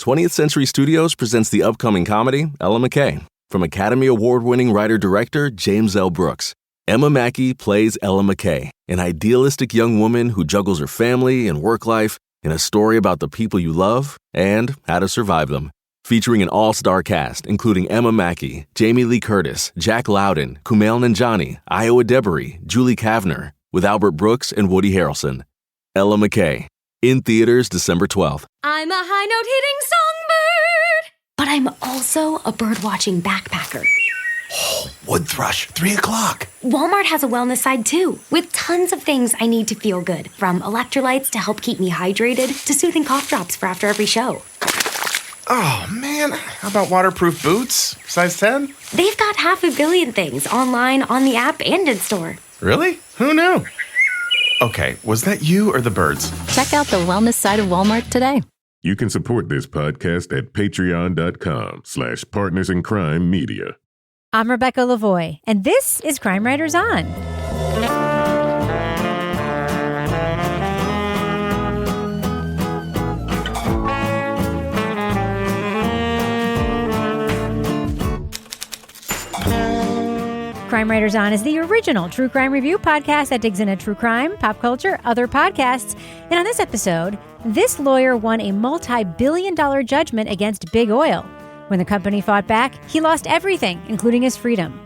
20th Century Studios presents the upcoming comedy, Ella McKay, from Academy Award-winning writer-director James L. Brooks. Emma Mackey plays Ella McKay, an idealistic young woman who juggles her family and work life in a story about the people you love and how to survive them. Featuring an all-star cast, including Emma Mackey, Jamie Lee Curtis, Jack Loudon, Kumail Nanjiani, Iowa Debary, Julie Kavner, with Albert Brooks and Woody Harrelson. Ella McKay, in theaters December 12th. I'm a high note-hitting songbird, but I'm also a bird-watching backpacker. Oh, wood thrush, 3 o'clock. Walmart has a wellness side too, with tons of things I need to feel good, from electrolytes to help keep me hydrated to soothing cough drops for after every show. Oh, man. How about waterproof boots? Size 10? They've got 500 million things online, on the app, and in store. Really? Who knew? Okay, was that you or the birds? Check out the wellness side of Walmart today. You can support this podcast at patreon.com/partnersincrimemedia. I'm Rebecca Lavoie, and this is Crime Writers On. Crime Writers On is the original true crime review podcast that digs into true crime, pop culture, other podcasts. And on this episode, this lawyer won a multi-billion-dollar judgment against Big Oil. When the company fought back, he lost everything, including his freedom.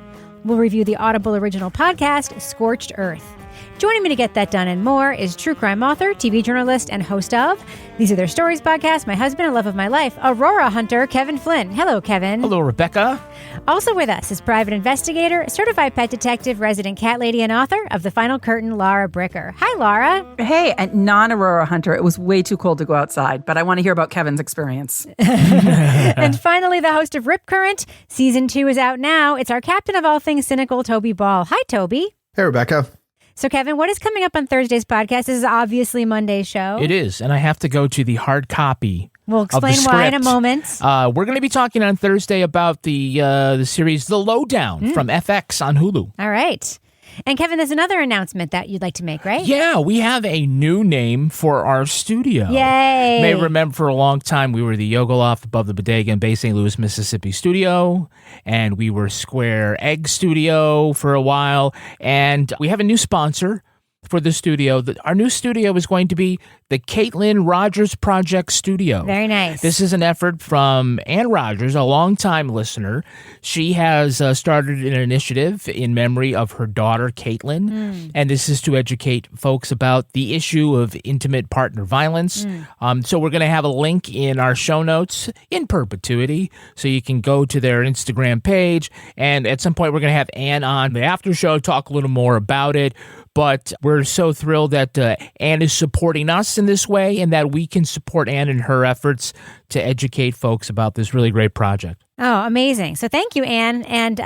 We'll review the Audible original podcast, Scorched Earth. Joining me to get that done and more is true crime author, TV journalist, and host of These Are Their Stories podcast, my husband and love of my life, Aurora hunter Kevin Flynn. Hello, Kevin. Hello, Rebecca. Also with us is private investigator, certified pet detective, resident cat lady, and author of The Final Curtain, Laura Bricker. Hi, Laura. Hey, and non-Aurora hunter. It was way too cold to go outside, but I want to hear about Kevin's experience. And finally, the host of Rip Current. Season 2 is out now. It's our captain of all things cynical, Toby Ball. Hi, Toby. Hey, Rebecca. So, Kevin, what is coming up on Thursday's podcast? This is obviously Monday's show. It is, and I have to go to the hard copy. We'll explain why in a moment. We're going to be talking on Thursday about the series The Lowdown from FX on Hulu. All right. And Kevin, there's another announcement that you'd like to make, right? Yeah, we have a new name for our studio. Yay! You may remember for a long time we were the Yoga Loft above the Bodega in Bay St. Louis, Mississippi studio, and we were Square Egg Studio for a while, and we have a new sponsor for the studio. Our new studio is going to be the Caitlin Rogers Project Studio. Very nice. This is an effort from Ann Rogers, a longtime listener. She has started an initiative in memory of her daughter, Caitlin, and this is to educate folks about the issue of intimate partner violence. So we're going to have a link in our show notes in perpetuity, so you can go to their Instagram page, and at some point we're going to have Ann on the after show, talk a little more about it. But we're so thrilled that Ann is supporting us in this way and that we can support Ann in her efforts to educate folks about this really great project. Oh, amazing. So thank you, Ann. And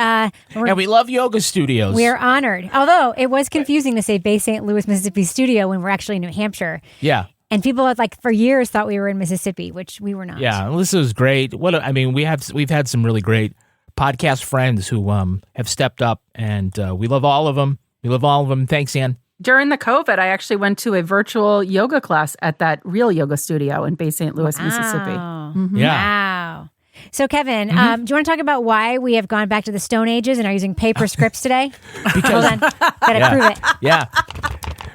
we love yoga studios. We are honored. Although it was confusing to say Bay St. Louis, Mississippi studio when we're actually in New Hampshire. Yeah. And people had, for years thought we were in Mississippi, which we were not. Yeah, well, this was great. We've had some really great podcast friends who have stepped up, and we love all of them. We love all of them. Thanks, Ann. During the COVID, I actually went to a virtual yoga class at that real yoga studio in Bay St. Louis, Mississippi. Mm-hmm. Yeah. Wow. So, Kevin, do you want to talk about why we have gone back to the Stone Ages and are using paper scripts today? Hold on. Gotta prove it. Yeah.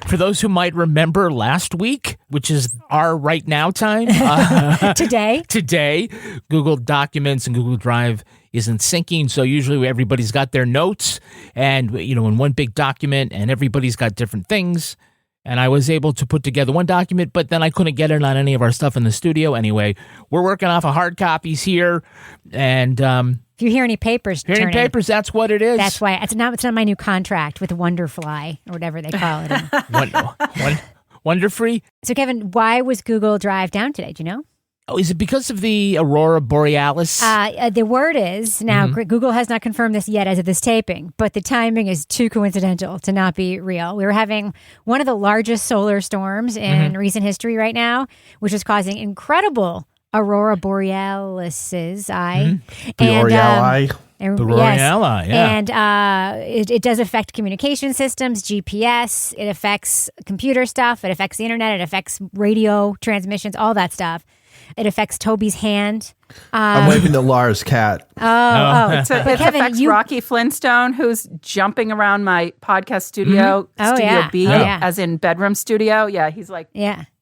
For those who might remember last week, which is our right now time. Today, Google Documents and Google Drive isn't syncing, so usually everybody's got their notes and, in one big document, and everybody's got different things. And I was able to put together one document, but then I couldn't get it on any of our stuff in the studio. Anyway, we're working off of hard copies here, and if you hear any papers, that's what it is. That's why it's not my new contract with Wonderfly or whatever they call it. Wonderfree. So, Kevin, why was Google Drive down today? Do you know? Oh, is it because of the Aurora Borealis? The word is, now Google has not confirmed this yet as of this taping, but the timing is too coincidental to not be real. We were having one of the largest solar storms in recent history right now, which is causing incredible Aurora Borealises. Boreali. Boreali, yeah. And it does affect communication systems, GPS. It affects computer stuff. It affects the internet. It affects radio transmissions, all that stuff. It affects Toby's hand. I'm waving to Lara's cat. It affects Rocky Flintstone, who's jumping around my podcast studio, Studio B, as in bedroom studio. Yeah, he's like,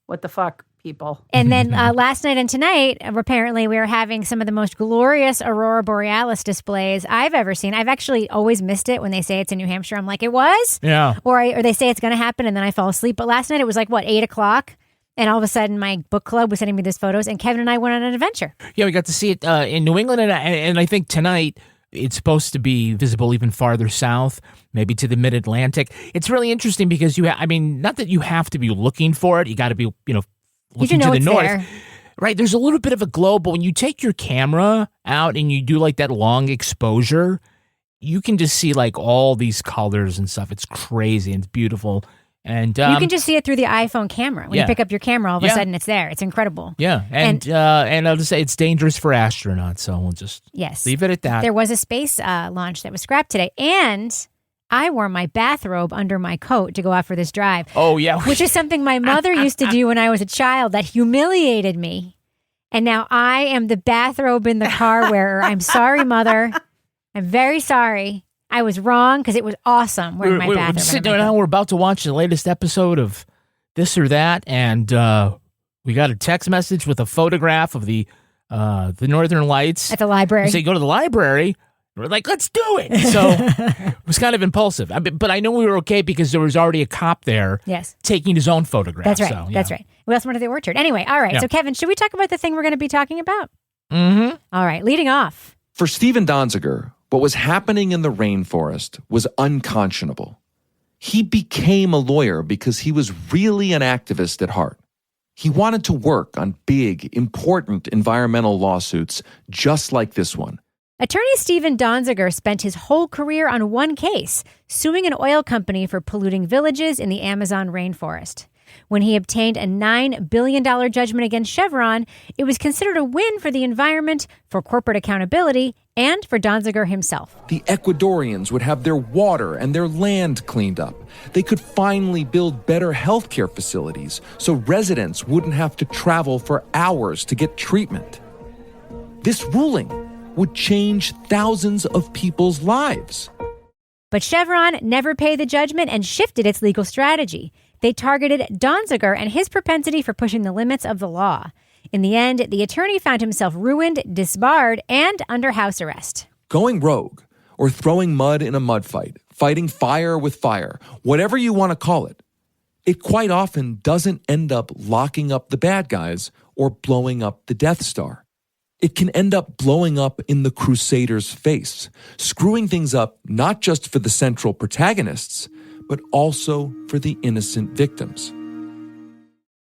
what the fuck, people? And then last night and tonight, apparently we were having some of the most glorious Aurora Borealis displays I've ever seen. I've actually always missed it when they say it's in New Hampshire. I'm like, it was? Yeah. Or they say it's going to happen, and then I fall asleep. But last night it was like, 8 o'clock? And all of a sudden, my book club was sending me these photos, and Kevin and I went on an adventure. Yeah, we got to see it in New England, and I think tonight it's supposed to be visible even farther south, maybe to the Mid-Atlantic. It's really interesting because not that you have to be looking for it. You got to be, looking to the north. There. Right, there's a little bit of a glow, but when you take your camera out and you do like that long exposure, you can just see like all these colors and stuff. It's crazy and it's beautiful. And you can just see it through the iPhone camera. When you pick up your camera, all of a sudden it's there. It's incredible. Yeah, and I'll just say it's dangerous for astronauts, so we'll just leave it at that. There was a space launch that was scrapped today, and I wore my bathrobe under my coat to go out for this drive. Oh, yeah. Which is something my mother used to do when I was a child that humiliated me. And now I am the bathrobe in the car wearer. I'm sorry, Mother. I'm very sorry. I was wrong because it was awesome wearing my bathrobe. We're sitting down, we're about to watch the latest episode of this or that, and we got a text message with a photograph of the Northern Lights. At the library. We say, go to the library. We're like, let's do it. So it was kind of impulsive. But I know we were okay because there was already a cop there taking his own photograph. That's right. So, That's right. We also went to the orchard. Anyway, all right. So, Kevin, should we talk about the thing we're going to be talking about? Mm-hmm. All right. Leading off. For Stephen Donziger, what was happening in the rainforest was unconscionable. He became a lawyer because he was really an activist at heart. He wanted to work on big, important environmental lawsuits just like this one. Attorney Stephen Donziger spent his whole career on one case, suing an oil company for polluting villages in the Amazon rainforest. When he obtained a $9 billion judgment against Chevron, it was considered a win for the environment, for corporate accountability, and for Donziger himself. The Ecuadorians would have their water and their land cleaned up. They could finally build better healthcare facilities so residents wouldn't have to travel for hours to get treatment. This ruling would change thousands of people's lives. But Chevron never paid the judgment and shifted its legal strategy. They targeted Donziger and his propensity for pushing the limits of the law. In the end, the attorney found himself ruined, disbarred, and under house arrest. Going rogue, or throwing mud in a mud fight, fighting fire with fire, whatever you want to call it, it quite often doesn't end up locking up the bad guys or blowing up the Death Star. It can end up blowing up in the Crusaders' face, screwing things up not just for the central protagonists, but also for the innocent victims.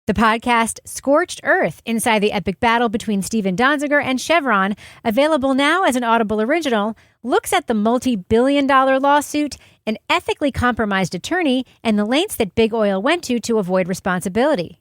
The podcast Scorched Earth, Inside the Epic Battle Between Stephen Donziger and Chevron, available now as an Audible original, looks at the multi-billion-dollar lawsuit, an ethically compromised attorney, and the lengths that big oil went to avoid responsibility.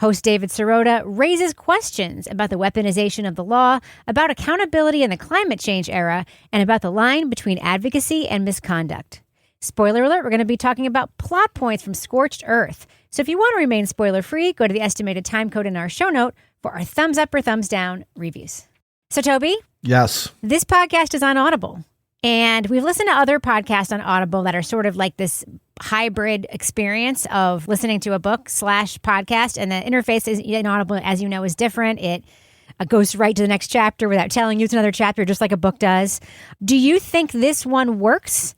Host David Sirota raises questions about the weaponization of the law, about accountability in the climate change era, and about the line between advocacy and misconduct. Spoiler alert, we're going to be talking about plot points from Scorched Earth. So if you want to remain spoiler-free, go to the estimated time code in our show note for our thumbs up or thumbs down reviews. So Toby? Yes. This podcast is on Audible. And we've listened to other podcasts on Audible that are sort of like this hybrid experience of listening to a book / podcast. And the interface in Audible, as you know, is different. It goes right to the next chapter without telling you it's another chapter, just like a book does. Do you think this one works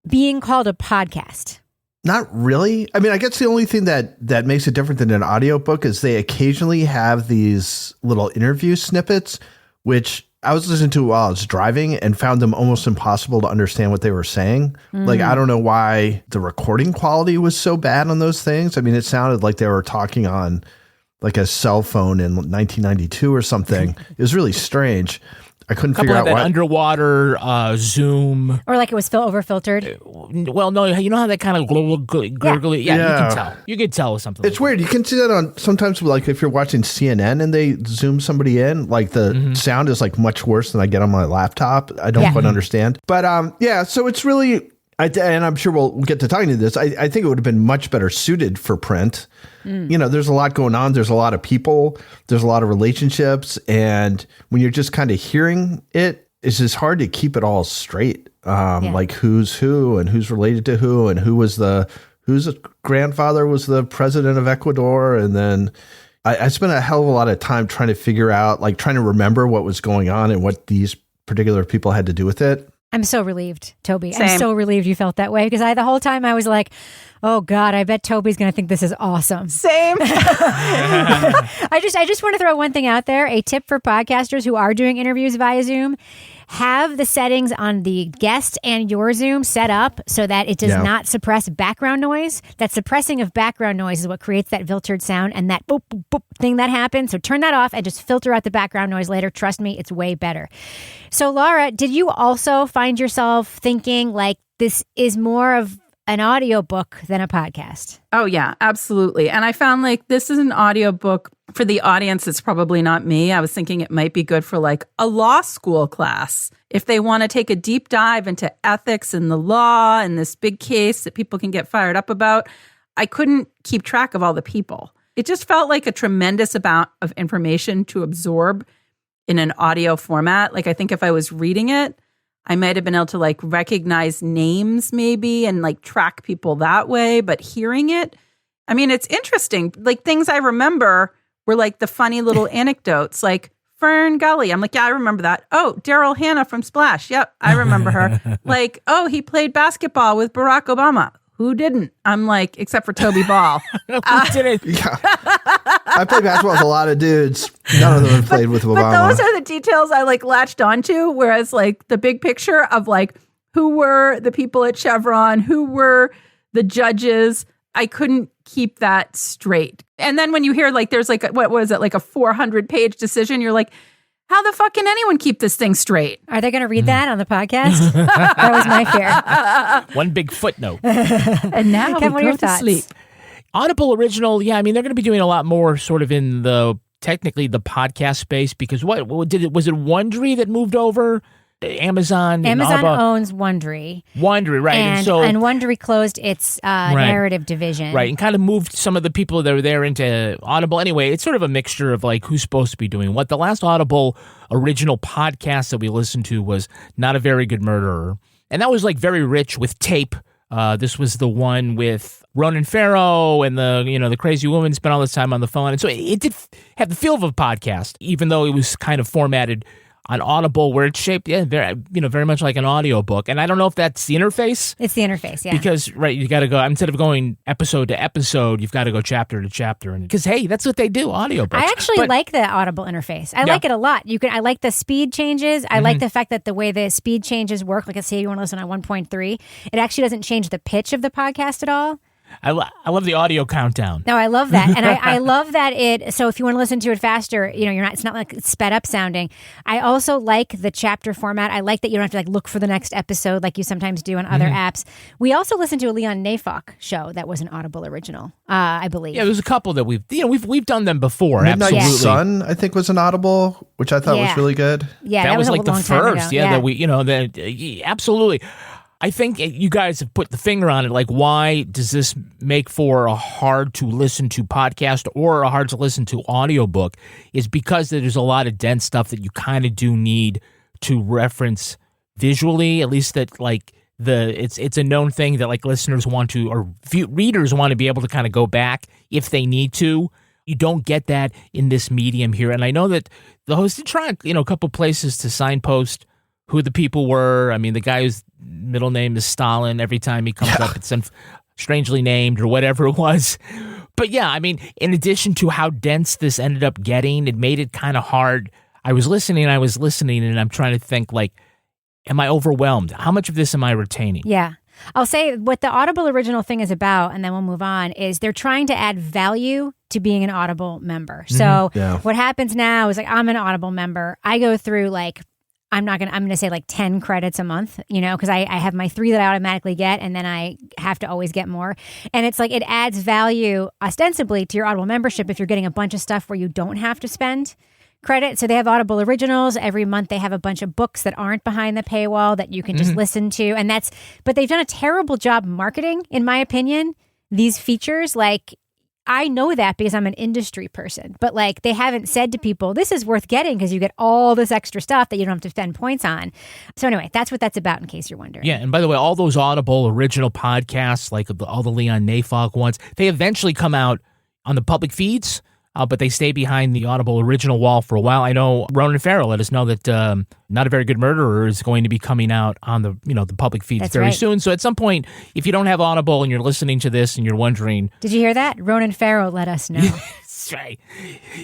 being called a podcast? Not really. I mean, I guess the only thing that makes it different than an audiobook is they occasionally have these little interview snippets, which I was listening to while I was driving and found them almost impossible to understand what they were saying. Like, I don't know why the recording quality was so bad on those things. I mean, it sounded like they were talking on like a cell phone in 1992 or something. It was really strange. I couldn't figure out why. that Underwater Zoom. Or like it was over-filtered? Well, no, you know how that kind of gurgly? Yeah, you can tell. You can tell with something. It's weird. You can see that on sometimes, like if you're watching CNN and they zoom somebody in, like the sound is like much worse than I get on my laptop. I don't quite understand. But so it's really And I'm sure we'll get to talking to this. I think it would have been much better suited for print. There's a lot going on. There's a lot of people. There's a lot of relationships. And when you're just kind of hearing it, it's just hard to keep it all straight. Like who's who and who's related to who and whose grandfather was the president of Ecuador. And then I spent a hell of a lot of time trying to figure out, like trying to remember what was going on and what these particular people had to do with it. I'm so relieved, Toby. Same. I'm so relieved you felt that way because the whole time I was like, oh God, I bet Toby's going to think this is awesome. Same. I just want to throw one thing out there. A tip for podcasters who are doing interviews via Zoom: have the settings on the guest and your Zoom set up so that it does not suppress background noise. That suppressing of background noise is what creates that filtered sound and that boop, boop, boop thing that happens. So turn that off and just filter out the background noise later. Trust me, it's way better. So Laura, did you also find yourself thinking like this is more of an audiobook than a podcast? Oh, yeah, absolutely. And I found like this is an audiobook for the audience. It's probably not me. I was thinking it might be good for like a law school class. If they want to take a deep dive into ethics and the law and this big case that people can get fired up about, I couldn't keep track of all the people. It just felt like a tremendous amount of information to absorb in an audio format. Like I think if I was reading it, I might have been able to like recognize names maybe and like track people that way. But hearing it, I mean, it's interesting. Like things I remember were like the funny little anecdotes, like Fern Gully. I'm like, yeah, I remember that. Oh, Daryl Hannah from Splash. Yep, I remember her. Like, oh, he played basketball with Barack Obama. Who didn't? I'm like, except for Toby Ball. Who didn't? Yeah. I played basketball with a lot of dudes. None of them have played with Obama. But those are the details I like latched onto. Whereas like the big picture of like who were the people at Chevron, who were the judges, I couldn't keep that straight. And then when you hear like there's like, what was it, like a 400-page decision, you're like, how the fuck can anyone keep this thing straight? Are they going to read that on the podcast? That was my fear. One big footnote. And now Kevin, we go to sleep. Audible original, yeah, I mean, they're going to be doing a lot more sort of in the, technically the podcast space because was it Wondery that moved over? Amazon owns Wondery. Wondery, right. And Wondery closed its narrative division. Right, and kind of moved some of the people that were there into Audible. Anyway, it's sort of a mixture of like who's supposed to be doing what. The last Audible original podcast that we listened to was Not a Very Good Murderer. And that was like very rich with tape. This was the one with Ronan Farrow and the crazy woman spent all this time on the phone. And so it did have the feel of a podcast, even though it was kind of formatted on Audible, where it's shaped, very much like an audiobook. And I don't know if that's the interface. It's the interface, yeah. Because, right, you got to go, instead of going episode to episode, you've got to go chapter to chapter. Because, hey, that's what they do, audiobooks. I actually like the Audible interface. I like it a lot. I like the speed changes. I like the fact that the way the speed changes work, like let's say you want to listen on 1.3, it actually doesn't change the pitch of the podcast at all. I love the audio countdown. No, I love that. And I love that so if you want to listen to it faster, it's not like it's sped up sounding. I also like the chapter format. I like that you don't have to like look for the next episode like you sometimes do on other apps. We also listened to a Leon Neyfakh show that was an Audible original, I believe. Yeah, there's a couple that we've done them before. Midnight Absolutely. Sun, I think, was an Audible, which I thought was really good. Yeah, that was like the first. Yeah, that absolutely. I think you guys have put the finger on it. Like, why does this make for a hard to listen to podcast or a hard to listen to audiobook? Is because there's a lot of dense stuff that you kind of do need to reference visually. At least that like it's a known thing that like listeners want to or readers want to be able to kind of go back if they need to. You don't get that in this medium here. And I know that the host did try a couple places to signpost who the people were. I mean, the guy whose middle name is Stalin, every time he comes up, it's strangely named or whatever it was. But yeah, I mean, in addition to how dense this ended up getting, it made it kind of hard. I was listening, and I'm trying to think, like, am I overwhelmed? How much of this am I retaining? Yeah. I'll say what the Audible original thing is about, and then we'll move on, is they're trying to add value to being an Audible member. So what happens now is like, I'm an Audible member. I go through like, I'm going to say like 10 credits a month, because I have my 3 that I automatically get, and then I have to always get more. And it's like, it adds value ostensibly to your Audible membership if you're getting a bunch of stuff where you don't have to spend credit. So they have Audible originals. Every month they have a bunch of books that aren't behind the paywall that you can just listen to. And but they've done a terrible job marketing, in my opinion, these features. Like, I know that because I'm an industry person, but like they haven't said to people, this is worth getting because you get all this extra stuff that you don't have to spend points on. So anyway, that's what that's about in case you're wondering. Yeah. And by the way, all those Audible original podcasts, like all the Leon Neyfakh ones, they eventually come out on the public feeds, but they stay behind the Audible original wall for a while. I know Ronan Farrow let us know that Not a Very Good Murderer is going to be coming out on the the public feeds very soon. So at some point, if you don't have Audible and you're listening to this and you're wondering, did you hear that? Ronan Farrow let us know. That's right.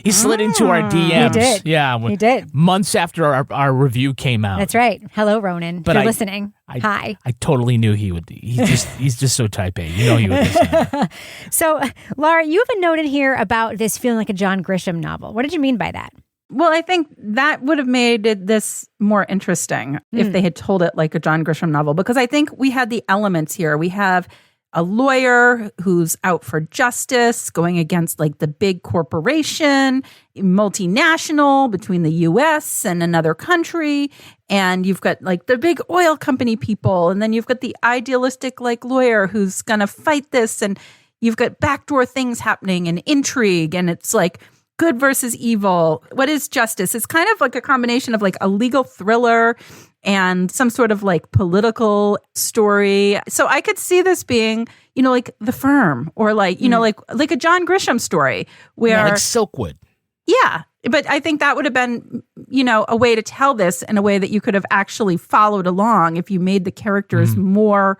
He slid into our DMs. He did. Yeah, he did. Months after our review came out. That's right. Hello, Ronan. If you're listening. Hi. I totally knew he would. He's just so type A. You know he would listen. So, Laura, you have a note in here about this feeling like a John Grisham novel. What did you mean by that? Well, I think that would have made this more interesting if they had told it like a John Grisham novel, because I think we had the elements here. We have a lawyer who's out for justice, going against like the big corporation, multinational between the US and another country. And you've got like the big oil company people. And then you've got the idealistic like lawyer who's going to fight this. And you've got backdoor things happening and intrigue. And it's like good versus evil. What is justice? It's kind of like a combination of like a legal thriller and some sort of like political story. So I could see this being, like The Firm, or like, like a John Grisham story where like Silkwood. Yeah. But I think that would have been, a way to tell this in a way that you could have actually followed along if you made the characters more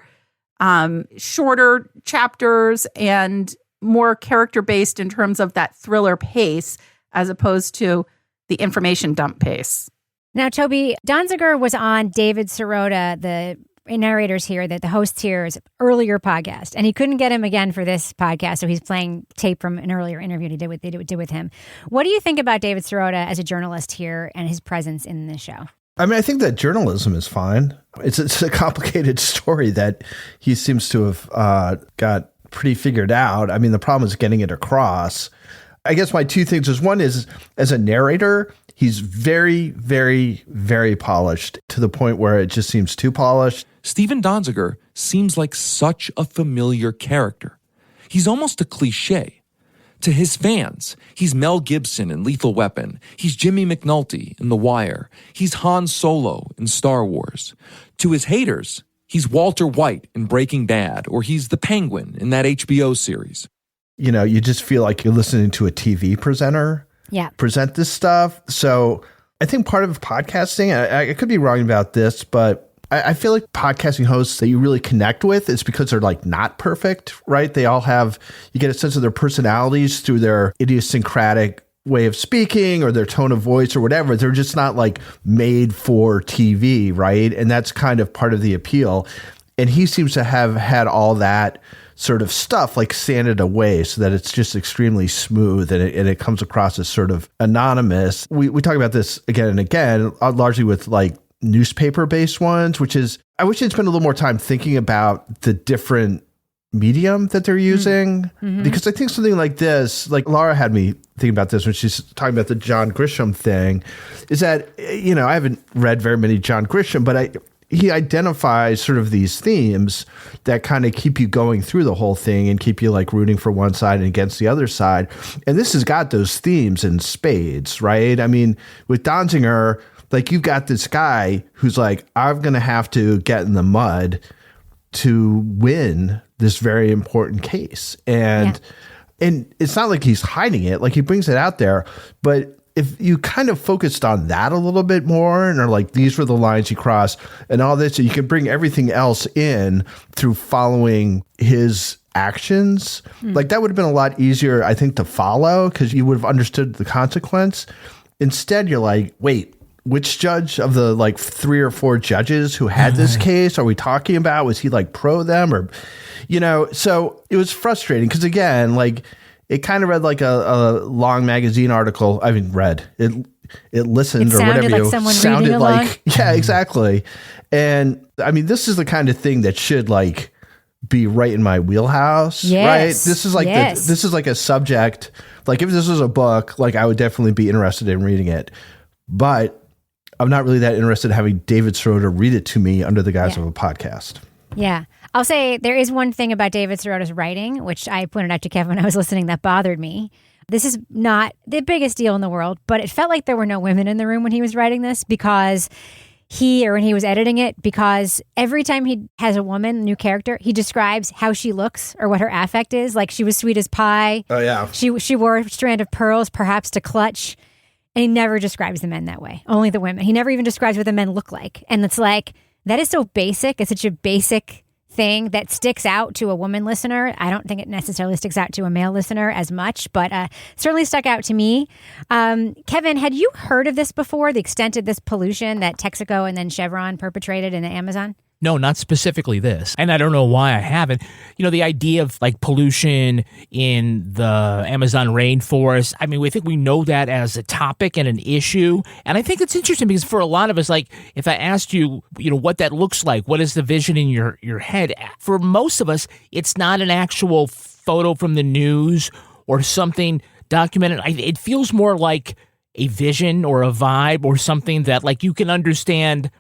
shorter chapters and more character based in terms of that thriller pace, as opposed to the information dump pace. Now, Toby, Donziger was on David Sirota, the narrators here, the hosts here's earlier podcast, and he couldn't get him again for this podcast, so he's playing tape from an earlier interview they did with him. What do you think about David Sirota as a journalist here and his presence in this show? I mean, I think that journalism is fine. It's a complicated story that he seems to have got pretty figured out. I mean, the problem is getting it across. I guess my two things is, one is, as a narrator, he's very, very, very polished, to the point where it just seems too polished. Stephen Donziger seems like such a familiar character. He's almost a cliche. To his fans, he's Mel Gibson in Lethal Weapon. He's Jimmy McNulty in The Wire. He's Han Solo in Star Wars. To his haters, he's Walter White in Breaking Bad, or he's the Penguin in that HBO series. You just feel like you're listening to a TV presenter present this stuff. So I think part of podcasting, I could be wrong about this, but I feel like podcasting hosts that you really connect with is because they're like not perfect, right? They all you get a sense of their personalities through their idiosyncratic way of speaking or their tone of voice or whatever. They're just not like made for TV, right? And that's kind of part of the appeal. And he seems to have had all that sort of stuff like sanded away so that it's just extremely smooth and it comes across as sort of anonymous. We talk about this again and again, largely with like newspaper-based ones, which is, I wish I'd spend a little more time thinking about the different medium that they're using, because I think something like this, like Laura had me thinking about this when she's talking about the John Grisham thing, is that, I haven't read very many John Grisham, but he identifies sort of these themes that kind of keep you going through the whole thing and keep you like rooting for one side and against the other side. And this has got those themes in spades, right? I mean, with Donziger, like you've got this guy who's like, I'm going to have to get in the mud to win this very important case. And it's not like he's hiding it, like he brings it out there, but if you kind of focused on that a little bit more and are like, these were the lines you crossed and all this, so you can bring everything else in through following his actions, like that would have been a lot easier, I think, to follow because you would have understood the consequence. Instead, you're like, wait, which judge of the like 3 or 4 judges who had this case are we talking about? Was he like pro them or, so it was frustrating because again, like, it kind of read like a long magazine article. I mean, read it listened or whatever. Like someone sounded like along. Yeah, exactly. And I mean, this is the kind of thing that should like be right in my wheelhouse, right? This is like this is like a subject Like if this was a book, like I would definitely be interested in reading it. But I'm not really that interested in having David Sirota read it to me under the guise of a podcast. Yeah. I'll say there is one thing about David Sirota's writing, which I pointed out to Kevin when I was listening, that bothered me. This is not the biggest deal in the world, but it felt like there were no women in the room when he was writing this when he was editing it, because every time he has a woman, a new character, he describes how she looks or what her affect is. Like she was sweet as pie. Oh, yeah. She wore a strand of pearls, perhaps to clutch. And he never describes the men that way, only the women. He never even describes what the men look like. And it's like, that is so basic. It's such a basic thing that sticks out to a woman listener. I don't think it necessarily sticks out to a male listener as much, but certainly stuck out to me. Kevin, had you heard of this before, the extent of this pollution that Texaco and then Chevron perpetrated in the Amazon? No, not specifically this. And I don't know why I haven't. You know, the idea of like pollution in the Amazon rainforest, I mean, we think we know that as a topic and an issue. And I think it's interesting because for a lot of us, like if I asked you, you know, what that looks like, what is the vision in your head? For most of us, it's not an actual photo from the news or something documented. It feels more like a vision or a vibe or something that like you can understand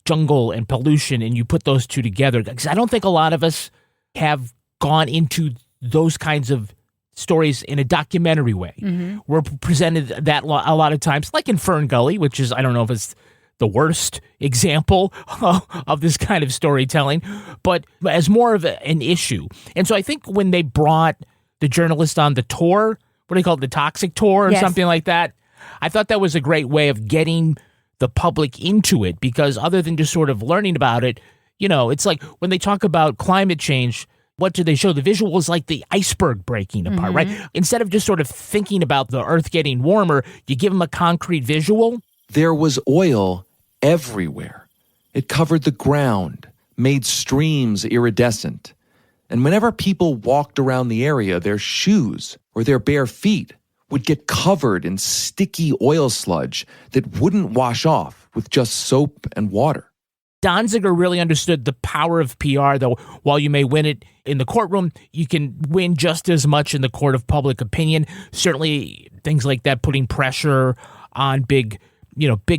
jungle and pollution, and you put those two together. Because I don't think a lot of us have gone into those kinds of stories in a documentary way. Mm-hmm. We're presented that a lot of times, like in Fern Gully, which is, I don't know if it's the worst example of this kind of storytelling, but as more of an issue. And so I think when they brought the journalist on the tour, what do they call it, the toxic tour or something like that, I thought that was a great way of getting the public into it, because other than just sort of learning about it, you know, it's like when they talk about climate change, what do they show? The visual is like the iceberg breaking apart, right? Instead of just sort of thinking about the earth getting warmer, you give them a concrete visual. There was oil everywhere. It covered the ground, made streams iridescent. And whenever people walked around the area, their shoes or their bare feet would get covered in sticky oil sludge that wouldn't wash off with just soap and water. Donziger really understood the power of PR, though. While you may win it in the courtroom, you can win just as much in the court of public opinion. Certainly things like that, putting pressure on big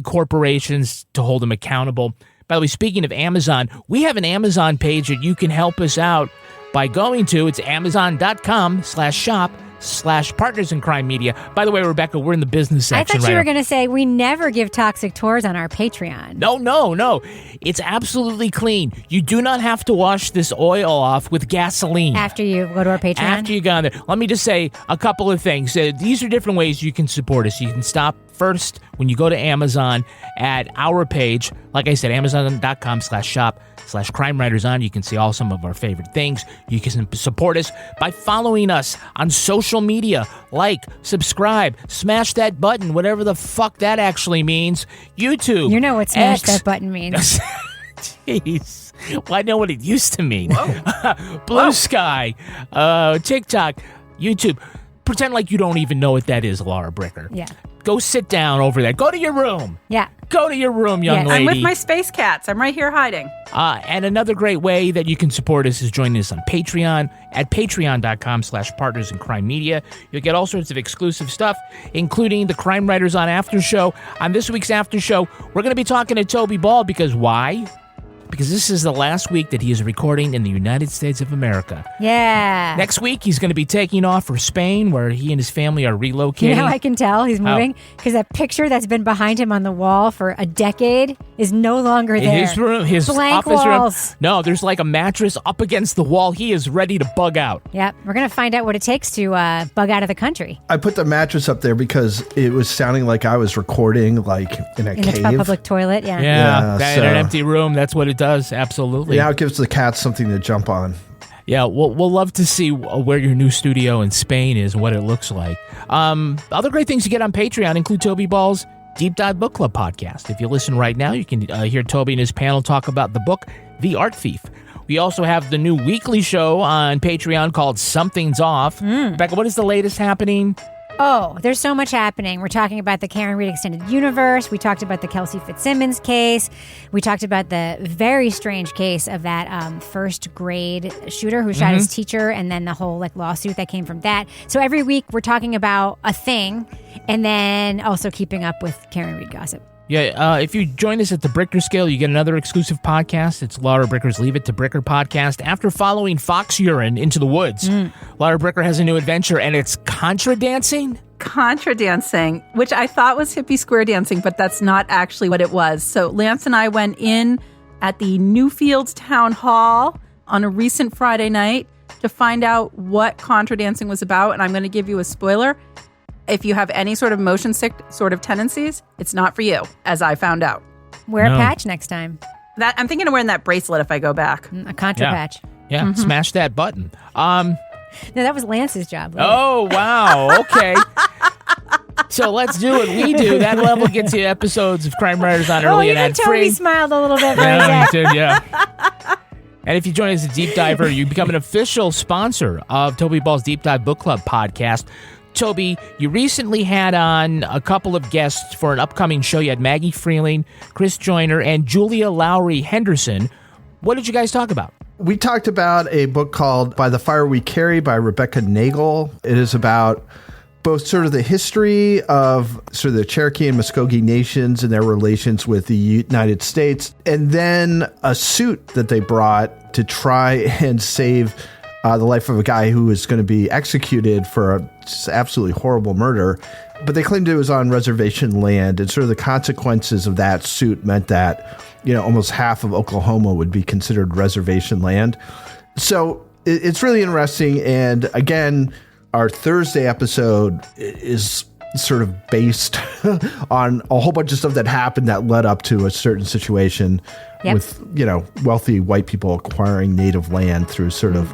corporations to hold them accountable. By the way, speaking of Amazon, we have an Amazon page that you can help us out by going to. It's amazon.com/shop/partners in crime media. By the way, Rebecca, we're in the business section. I thought you were going to say we never give toxic tours on our Patreon. No. It's absolutely clean. You do not have to wash this oil off with gasoline. After you go to our Patreon? After you go on there. Let me just say a couple of things. These are different ways you can support us. You can stop first when you go to Amazon at our page. Like I said, amazon.com/shop/crime writers on. You can see all some of our favorite things. You can support us by following us on social media. Like, subscribe, smash that button, whatever the fuck that actually means. YouTube. You know what smash that button means. Jeez. Well, I know what it used to mean. Blue Sky, TikTok, YouTube. Pretend like you don't even know what that is, Laura Bricker. Yeah. Go sit down over there. Go to your room. Yeah. Go to your room, young lady. I'm with my space cats. I'm right here hiding. And another great way that you can support us is joining us on Patreon at patreon.com/partners in crime media. You'll get all sorts of exclusive stuff, including the Crime Writers on After Show. On this week's After Show, we're going to be talking to Toby Ball because why? Because this is the last week that he is recording in the United States of America. Yeah. Next week, he's going to be taking off for Spain, where he and his family are relocating. You know how I can tell he's moving? Because that picture that's been behind him on the wall for a decade is no longer there. In his room, his blank office walls. room. No, there's like a mattress up against the wall. He is ready to bug out. Yep. We're going to find out what it takes to bug out of the country. I put the mattress up there because it was sounding like I was recording like in a cave. In a public toilet, yeah. Yeah, in an empty room. That's what it does. Absolutely. Yeah, it gives the cats something to jump on. Yeah, we'll love to see where your new studio in Spain is and what it looks like. Other great things you get on Patreon include Toby Ball's Deep Dive Book Club podcast. If you listen right now, you can hear Toby and his panel talk about the book, The Art Thief. We also have the new weekly show on Patreon called Something's Off. Becca, what is the latest happening Oh, there's so much happening. We're talking about the Karen Reed Extended Universe. We talked about the Kelsey Fitzsimmons case. We talked about the very strange case of that first grade shooter who shot his teacher, and then the whole lawsuit that came from that. So every week we're talking about a thing, and then also keeping up with Karen Reed gossip. Yeah, if you join us at the Bricker Scale, you get another exclusive podcast. It's Laura Bricker's Leave It to Bricker podcast. After following Fox Urine into the woods, Laura Bricker has a new adventure, and it's contra dancing. Contra dancing, which I thought was hippie square dancing, but that's not actually what it was. So Lance and I went in at the Newfields Town Hall on a recent Friday night to find out what contra dancing was about, and I'm going to give you a spoiler. If you have any sort of motion sick sort of tendencies, it's not for you, as I found out. Wear a patch next time. That I'm thinking of wearing that bracelet if I go back. A contra patch. Yeah, smash that button. No, that was Lance's job. Oh, wow. Okay. So let's do what we do. That level gets you episodes of Crime Writers on early and ad-free. Toby smiled a little bit. Yeah, he did, yeah. And if you join us as a deep diver, you become an official sponsor of Toby Ball's Deep Dive Book Club podcast. Toby, you recently had on a couple of guests for an upcoming show. You had Maggie Freeling, Chris Joyner, and Julia Lowry Henderson. What did you guys talk about? We talked about a book called By the Fire We Carry by Rebecca Nagel. It is about both sort of the history of sort of the Cherokee and Muskogee nations and their relations with the United States, and then a suit that they brought to try and save the life of a guy who was going to be executed for a absolutely horrible murder. But they claimed it was on reservation land, and sort of the consequences of that suit meant that, almost half of Oklahoma would be considered reservation land. So it's really interesting. And again, our Thursday episode is sort of based on a whole bunch of stuff that happened that led up to a certain situation with, wealthy white people acquiring native land through sort of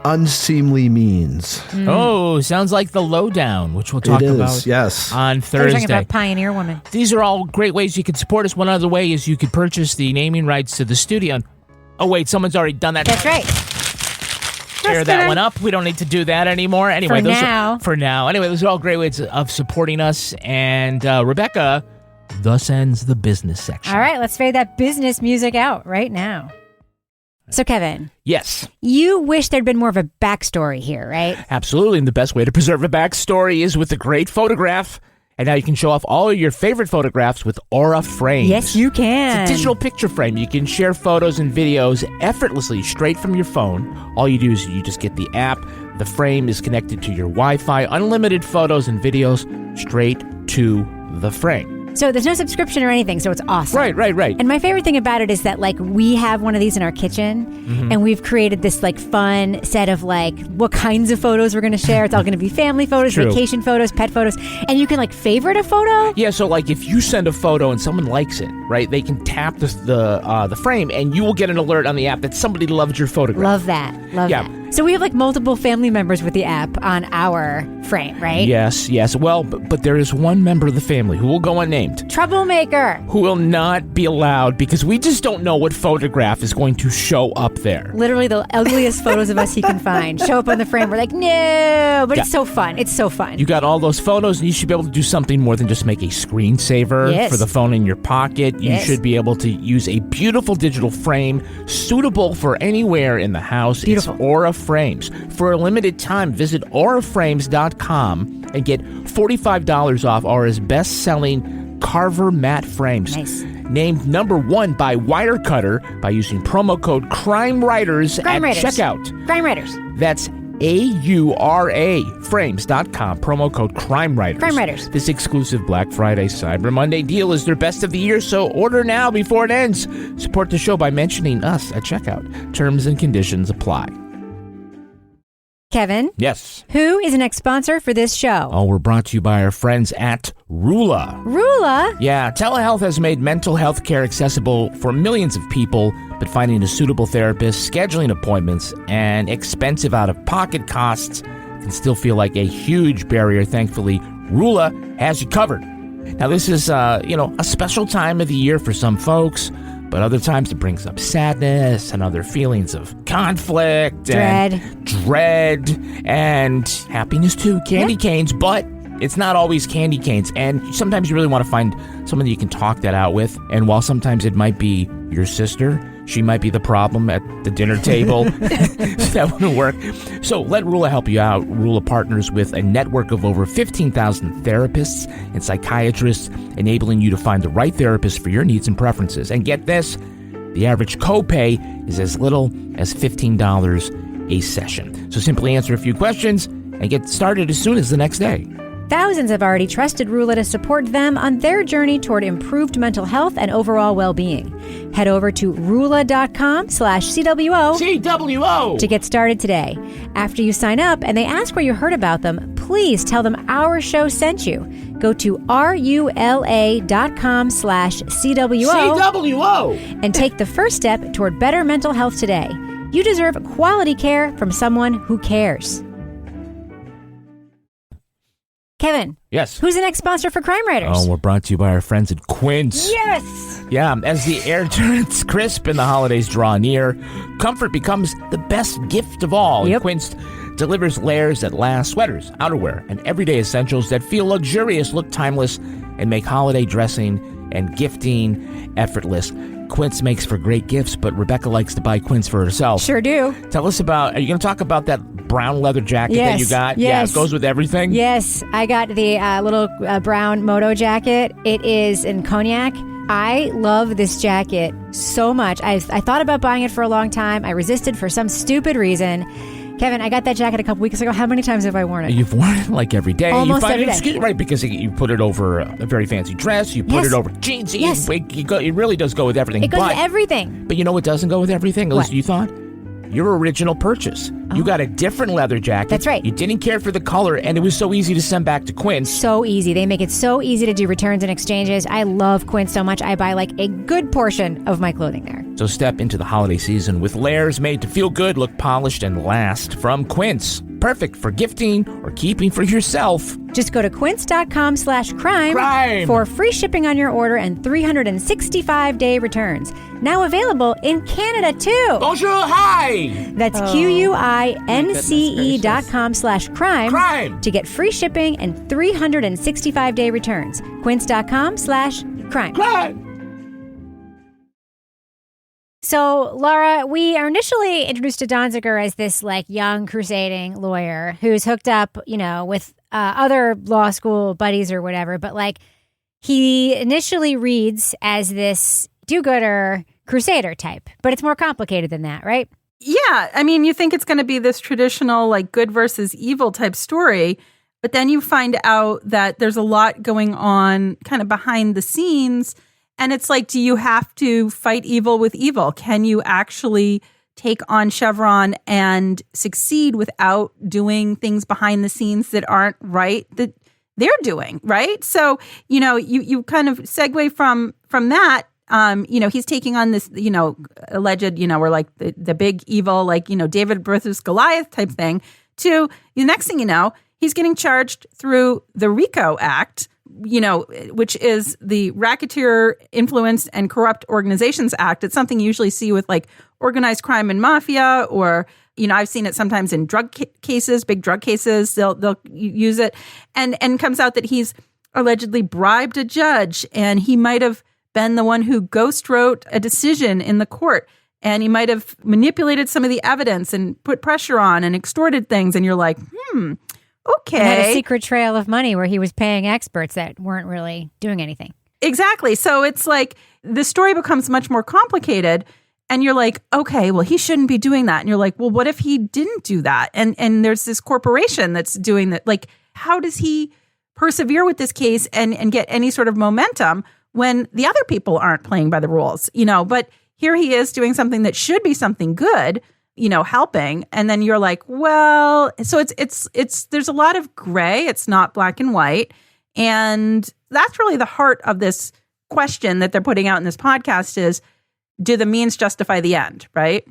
unseemly means. Oh, sounds like the lowdown, which we'll talk about on Thursday. We're talking about Pioneer Woman. These are all great ways you can support us. One other way is you could purchase the naming rights to the studio. Oh, wait, someone's already done that. That's right. Tear that one up. We don't need to do that anymore. Anyway, for now. Anyway, those are all great ways of supporting us. And Rebecca, thus ends the business section. All right, let's fade that business music out right now. So, Kevin. Yes. You wish there'd been more of a backstory here, right? Absolutely. And the best way to preserve a backstory is with a great photograph. And now you can show off all of your favorite photographs with Aura Frames. Yes, you can. It's a digital picture frame. You can share photos and videos effortlessly straight from your phone. All you do is you just get the app. The frame is connected to your Wi-Fi. Unlimited photos and videos straight to the frame. So there's no subscription or anything, so it's awesome. Right. And my favorite thing about it is that, we have one of these in our kitchen, and we've created this, fun set of, what kinds of photos we're going to share. It's all going to be family photos, vacation photos, pet photos, and you can, favorite a photo. Yeah, so, if you send a photo and someone likes it, right, they can tap the frame, and you will get an alert on the app that somebody loved your photograph. Love that. So we have, multiple family members with the app on our frame, right? Yes. Well, but there is one member of the family who will go unnamed. Troublemaker. Who will not be allowed because we just don't know what photograph is going to show up there. Literally the ugliest photos of us he can find show up on the frame. We're like, no, but it's so fun. It's so fun. You got all those photos, and you should be able to do something more than just make a screensaver for the phone in your pocket. You should be able to use a beautiful digital frame suitable for anywhere in the house. Beautiful. It's Aura Frames. For a limited time, visit auraframes.com and get $45 off Aura's best-selling Carver matte frames. Nice. Named #1 by Wirecutter by using promo code CrimeWriters at checkout. Crime Writers. That's AURA frames.com. Promo code CrimeWriters. Crime Writers. This exclusive Black Friday Cyber Monday deal is their best of the year, so order now before it ends. Support the show by mentioning us at checkout. Terms and conditions apply. Kevin? Yes. Who is the next sponsor for this show? Oh, we're brought to you by our friends at Rula. Rula? Yeah, telehealth has made mental health care accessible for millions of people, but finding a suitable therapist, scheduling appointments, and expensive out-of-pocket costs can still feel like a huge barrier. Thankfully, Rula has you covered. Now, this is, a special time of the year for some folks, but other times it brings up sadness and other feelings of conflict, dread, and happiness too, candy canes. But It's not always candy canes, and sometimes you really want to find someone that you can talk that out with. And while sometimes it might be your sister, she might be the problem at the dinner table. That wouldn't work. So let Rula help you out. Rula partners with a network of over 15,000 therapists and psychiatrists, enabling you to find the right therapist for your needs and preferences. And get this, the average copay is as little as $15 a session. So simply answer a few questions and get started as soon as the next day. Thousands have already trusted Rula to support them on their journey toward improved mental health and overall well-being. Head over to rula.com/CWO CWO to get started today. After you sign up and they ask where you heard about them, please tell them our show sent you. Go to rula.com/CWO and take the first step toward better mental health today. You deserve quality care from someone who cares. Kevin. Yes. Who's the next sponsor for Crime Writers? Oh, we're brought to you by our friends at Quince. Yes! Yeah, as the air turns crisp and the holidays draw near, comfort becomes the best gift of all. Yep. Quince delivers layers that last, sweaters, outerwear, and everyday essentials that feel luxurious, look timeless, and make holiday dressing and gifting effortless. Quince makes for great gifts, but Rebecca likes to buy Quince for herself. Sure do. Tell us about, are you going to talk about that brown leather jacket that you got? Yes. Yeah, it goes with everything? Yes, I got the little brown moto jacket. It is in cognac. I love this jacket so much. I thought about buying it for a long time. I resisted for some stupid reason. Kevin, I got that jacket a couple weeks ago. How many times have I worn it? You've worn it like every day. Almost you find every it, day. Right, because you put it over a very fancy dress. You put Yes. it over jeans. Yes. It really does go with everything. It goes with everything. But you know what doesn't go with everything? At What? least you thought? Your original purchase. You got a different leather jacket. That's right. You didn't care for the color, and it was so easy to send back to Quince. So easy. They make it so easy to do returns and exchanges. I love Quince so much. I buy like a good portion of my clothing there. So step into the holiday season with layers made to feel good, look polished, and last from Quince. Perfect for gifting or keeping for yourself. Just go to quince.com/crime for free shipping on your order and 365-day returns. Now available in Canada too. Bonjour, hi! That's QUINCE.com/crime to get free shipping and 365-day returns. Quince.com/crime. Crime! So, Laura, we are initially introduced to Donziger as this like young crusading lawyer who's hooked up, with other law school buddies or whatever. But like he initially reads as this do-gooder crusader type, but it's more complicated than that, right? Yeah. I mean, you think it's going to be this traditional like good versus evil type story, but then you find out that there's a lot going on kind of behind the scenes. And it's like, do you have to fight evil with evil? Can you actually take on Chevron and succeed without doing things behind the scenes that aren't right, that they're doing, right? So, you kind of segue from that. He's taking on this, alleged, we're like the big evil, like, David versus Goliath type thing, to the next thing you know, he's getting charged through the RICO Act, which is the Racketeer Influenced and Corrupt Organizations Act. It's something you usually see with like organized crime and mafia, or, I've seen it sometimes in drug cases, big drug cases, they'll use it, and comes out that he's allegedly bribed a judge, and he might have been the one who ghost wrote a decision in the court, and he might have manipulated some of the evidence and put pressure on and extorted things, and you're like, okay. And had a secret trail of money where he was paying experts that weren't really doing anything. Exactly. So it's like the story becomes much more complicated, and you're like, okay, well, he shouldn't be doing that. And you're like, well, what if he didn't do that? And there's this corporation that's doing that. Like, how does he persevere with this case and get any sort of momentum when the other people aren't playing by the rules? But here he is doing something that should be something good, helping. And then you're like, well, so it's there's a lot of gray. It's not black and white. And that's really the heart of this question that they're putting out in this podcast is, do the means justify the end, right?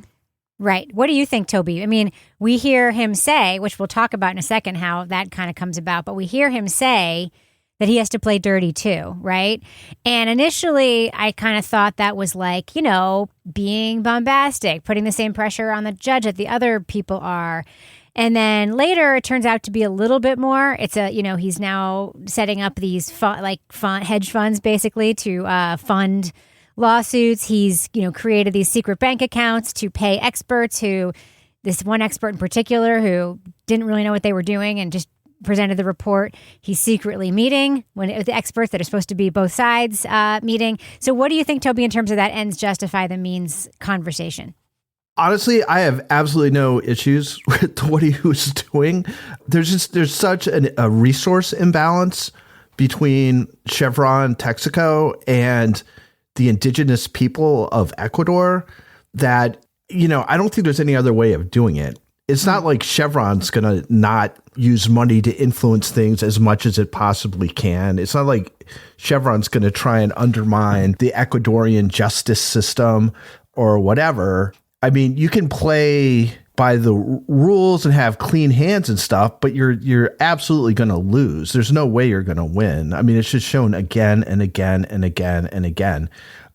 Right. What do you think, Toby? I mean, we hear him say, which we'll talk about in a second, how that kind of comes about, but we hear him say that he has to play dirty too, right? And initially, I kind of thought that was like, being bombastic, putting the same pressure on the judge that the other people are. And then later, it turns out to be a little bit more. It's he's now setting up these hedge funds basically to fund lawsuits. He's created these secret bank accounts to pay experts. This one expert in particular who didn't really know what they were doing and just presented the report. He's secretly meeting with the experts that are supposed to be both sides meeting. So, what do you think, Toby, in terms of that ends justify the means conversation? Honestly, I have absolutely no issues with what he was doing. There's such a resource imbalance between Chevron, Texaco, and the indigenous people of Ecuador that, I don't think there's any other way of doing it. It's not like Chevron's going to not use money to influence things as much as it possibly can. It's not like Chevron's going to try and undermine the Ecuadorian justice system or whatever. I mean, you can play by the rules and have clean hands and stuff, but you're absolutely going to lose. There's no way you're going to win. I mean, it's just shown again and again and again and again.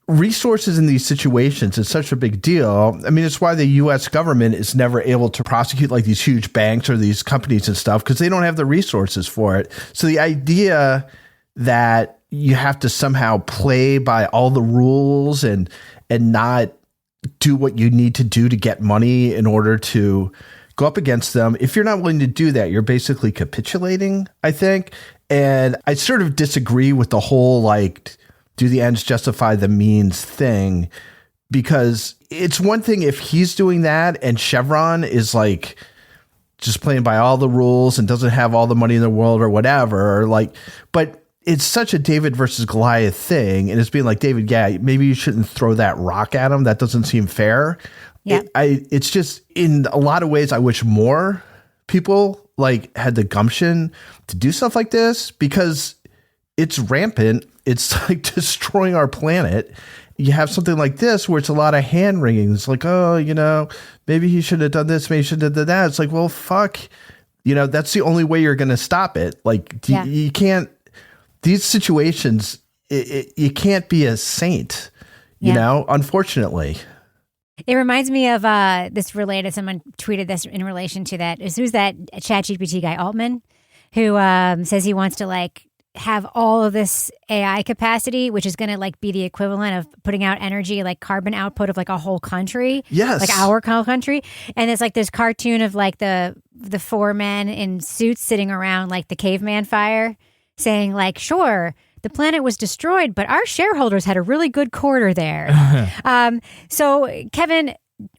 Resources in these situations is such a big deal. I mean, it's why the U.S. government is never able to prosecute like these huge banks or these companies and stuff because they don't have the resources for it. So the idea that you have to somehow play by all the rules and not do what you need to do to get money in order to go up against them. If you're not willing to do that, you're basically capitulating, I think. And I sort of disagree with the whole, do the ends justify the means thing, because it's one thing if he's doing that and Chevron is just playing by all the rules and doesn't have all the money in the world or whatever, but it's such a David versus Goliath thing. And it's being like, David, yeah, maybe you shouldn't throw that rock at him. That doesn't seem fair. Yeah. It's just in a lot of ways, I wish more people had the gumption to do stuff like this because it's rampant. It's destroying our planet. You have something like this where it's a lot of hand wringing. It's like, maybe he should have done this. Maybe he should have done that. It's like, well, fuck, that's the only way you're going to stop it. You can't. These situations, you can't be a saint, unfortunately. It reminds me of this related, someone tweeted this in relation to that. Who's that ChatGPT guy, Altman, who says he wants to have all of this AI capacity, which is going to be the equivalent of putting out energy, carbon output of a whole country. Yes. Our country. And it's this cartoon of the four men in suits sitting around the caveman fire, saying sure, the planet was destroyed, but our shareholders had a really good quarter there. So, Kevin,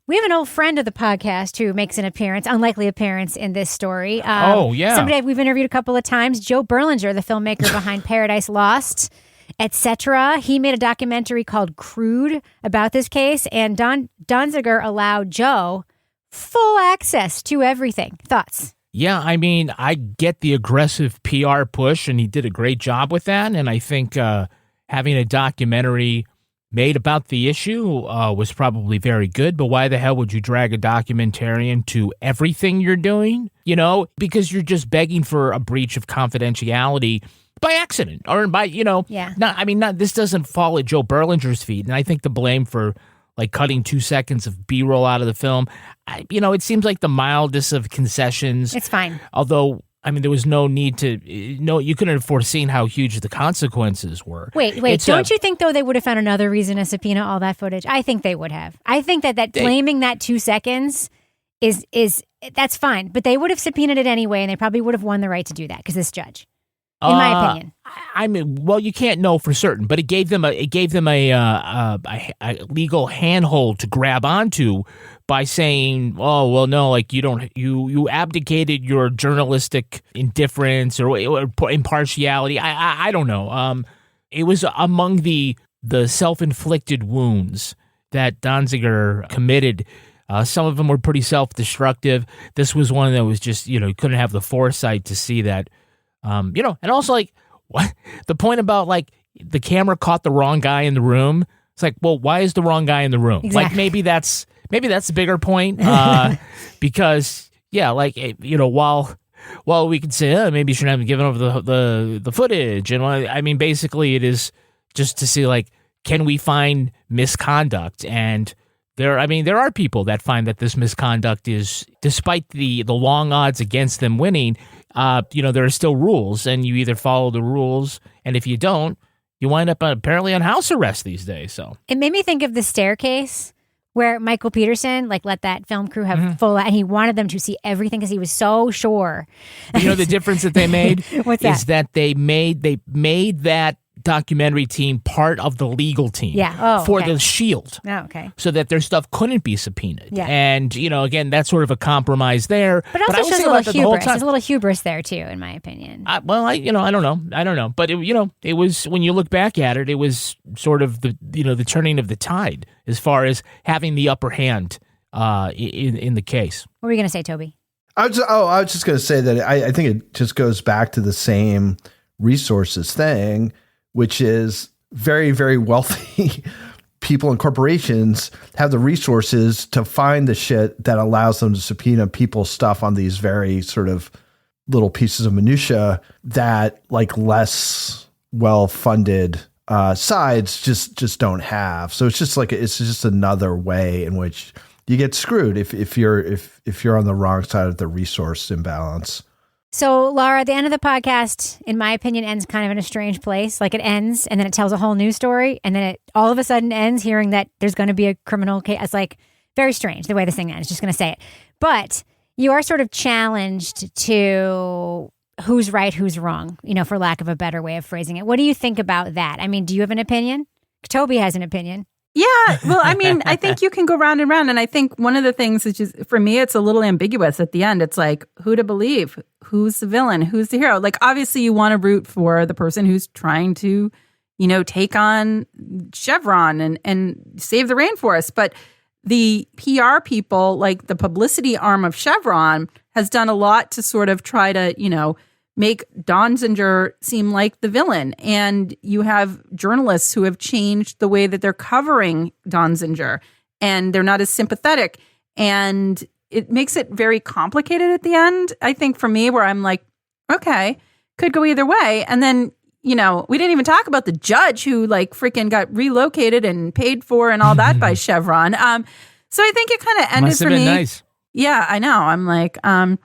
we have an old friend of the podcast who makes an unlikely appearance in this story. Somebody we've interviewed a couple of times, Joe Berlinger, the filmmaker behind Paradise Lost, etc. He made a documentary called Crude about this case, and Donziger allowed Joe full access to everything. Thoughts? Yeah, I mean, I get the aggressive PR push, and he did a great job with that. And I think having a documentary made about the issue was probably very good. But why the hell would you drag a documentarian to everything you're doing? Because you're just begging for a breach of confidentiality by accident or by, Yeah. This doesn't fall at Joe Berlinger's feet. And I think the blame for cutting 2 seconds of B-roll out of the film, it seems like the mildest of concessions. It's fine. Although, there was no need to, you couldn't have foreseen how huge the consequences were. Wait, don't you think, though, they would have found another reason to subpoena all that footage? I think they would have. I think that blaming that 2 seconds is that's fine. But they would have subpoenaed it anyway, and they probably would have won the right to do that because this judge. In my opinion. Well, you can't know for certain, but it gave them a legal handhold to grab onto by saying, "Oh, well, no, you abdicated your journalistic indifference or impartiality." I don't know. It was among the self-inflicted wounds that Donziger committed. Some of them were pretty self-destructive. This was one that was just, couldn't have the foresight to see that. And also what the point about the camera caught the wrong guy in the room. It's well, why is the wrong guy in the room? Exactly. Maybe that's the bigger point. Because while we could say, maybe you shouldn't have given over the footage. And basically it is just to see, can we find misconduct? And There are people that find that this misconduct is, despite the long odds against them winning, there are still rules, and you either follow the rules, and if you don't, you wind up apparently on house arrest these days. So it made me think of The Staircase, where Michael Peterson let that film crew have full, and he wanted them to see everything because he was so sure. The difference that they made What's is that they made that documentary team part of the legal team for the Shield. Oh, okay. So that their stuff couldn't be subpoenaed. Yeah. And, again, that's sort of a compromise there. But also shows a little hubris. There's a little hubris there, too, in my opinion. I don't know. But, it was, when you look back at it, it was sort of the turning of the tide as far as having the upper hand in the case. What were you going to say, Toby? I was just going to say that I think it just goes back to the same resources thing, which is very, very wealthy people and corporations have the resources to find the shit that allows them to subpoena people's stuff on these very sort of little pieces of minutia that less well-funded sides just don't have. So it's just another way in which you get screwed if you're on the wrong side of the resource imbalance. So, Laura, the end of the podcast, in my opinion, ends kind of in a strange place. It ends and then it tells a whole new story. And then it all of a sudden ends hearing that there's going to be a criminal case. It's very strange the way this thing ends. Just going to say it. But you are sort of challenged to who's right, who's wrong, for lack of a better way of phrasing it. What do you think about that? I mean, do you have an opinion? Toby has an opinion. Yeah, well, I think you can go round and round. And I think one of the things is just, for me, it's a little ambiguous at the end. It's who to believe, who's the villain, who's the hero. Obviously you want to root for the person who's trying to, take on Chevron and save the rainforest. But the PR people, the publicity arm of Chevron, has done a lot to sort of try to, make Donziger seem like the villain. And you have journalists who have changed the way that they're covering Donziger, and they're not as sympathetic. And it makes it very complicated at the end, I think, for me, where I'm okay, could go either way. And then, we didn't even talk about the judge who freaking got relocated and paid for and all that by Chevron. So I think it kind of ended Must have for been me. Nice. Yeah, I know. I'm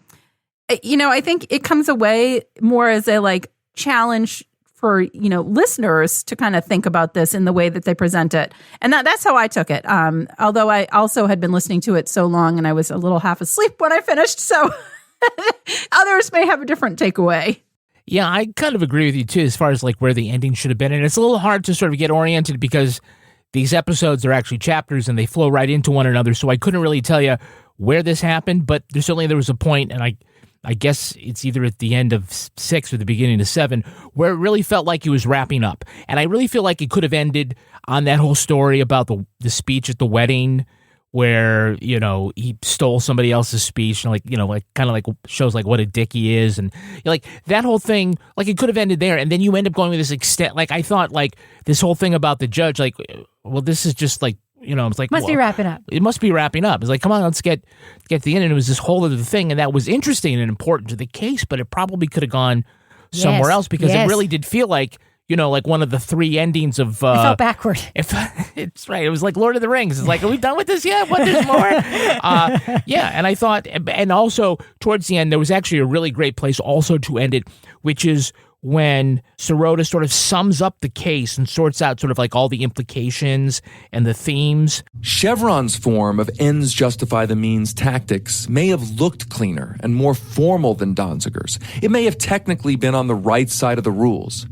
I think it comes away more as a challenge for, listeners to kind of think about this in the way that they present it. And that's how I took it. Although I also had been listening to it so long and I was a little half asleep when I finished. So others may have a different takeaway. Yeah, I kind of agree with you too, as far as where the ending should have been. And it's a little hard to sort of get oriented because these episodes are actually chapters and they flow right into one another. So I couldn't really tell you where this happened, but there was a point, and I guess it's either at the end of 6 or the beginning of 7, where it really felt like he was wrapping up. And I really feel like it could have ended on that whole story about the speech at the wedding where, he stole somebody else's speech and kind of shows what a dick he is. And that whole thing, it could have ended there. And then you end up going with this extent. I thought this whole thing about the judge, well, this is just it's must be wrapping up. It must be wrapping up. It's come on, let's get to the end. And it was this whole other thing, and that was interesting and important to the case, but it probably could have gone somewhere else because it really did feel like one of the 3 endings of. It felt backward. It's right. It was like Lord of the Rings. It's are we done with this yet? What? There's more. Yeah, and I thought, and also towards the end, there was actually a really great place also to end it, which is when Sirota sort of sums up the case and sorts out sort of all the implications and the themes. Chevron's form of ends justify the means tactics may have looked cleaner and more formal than Donziger's. It may have technically been on the right side of the rules,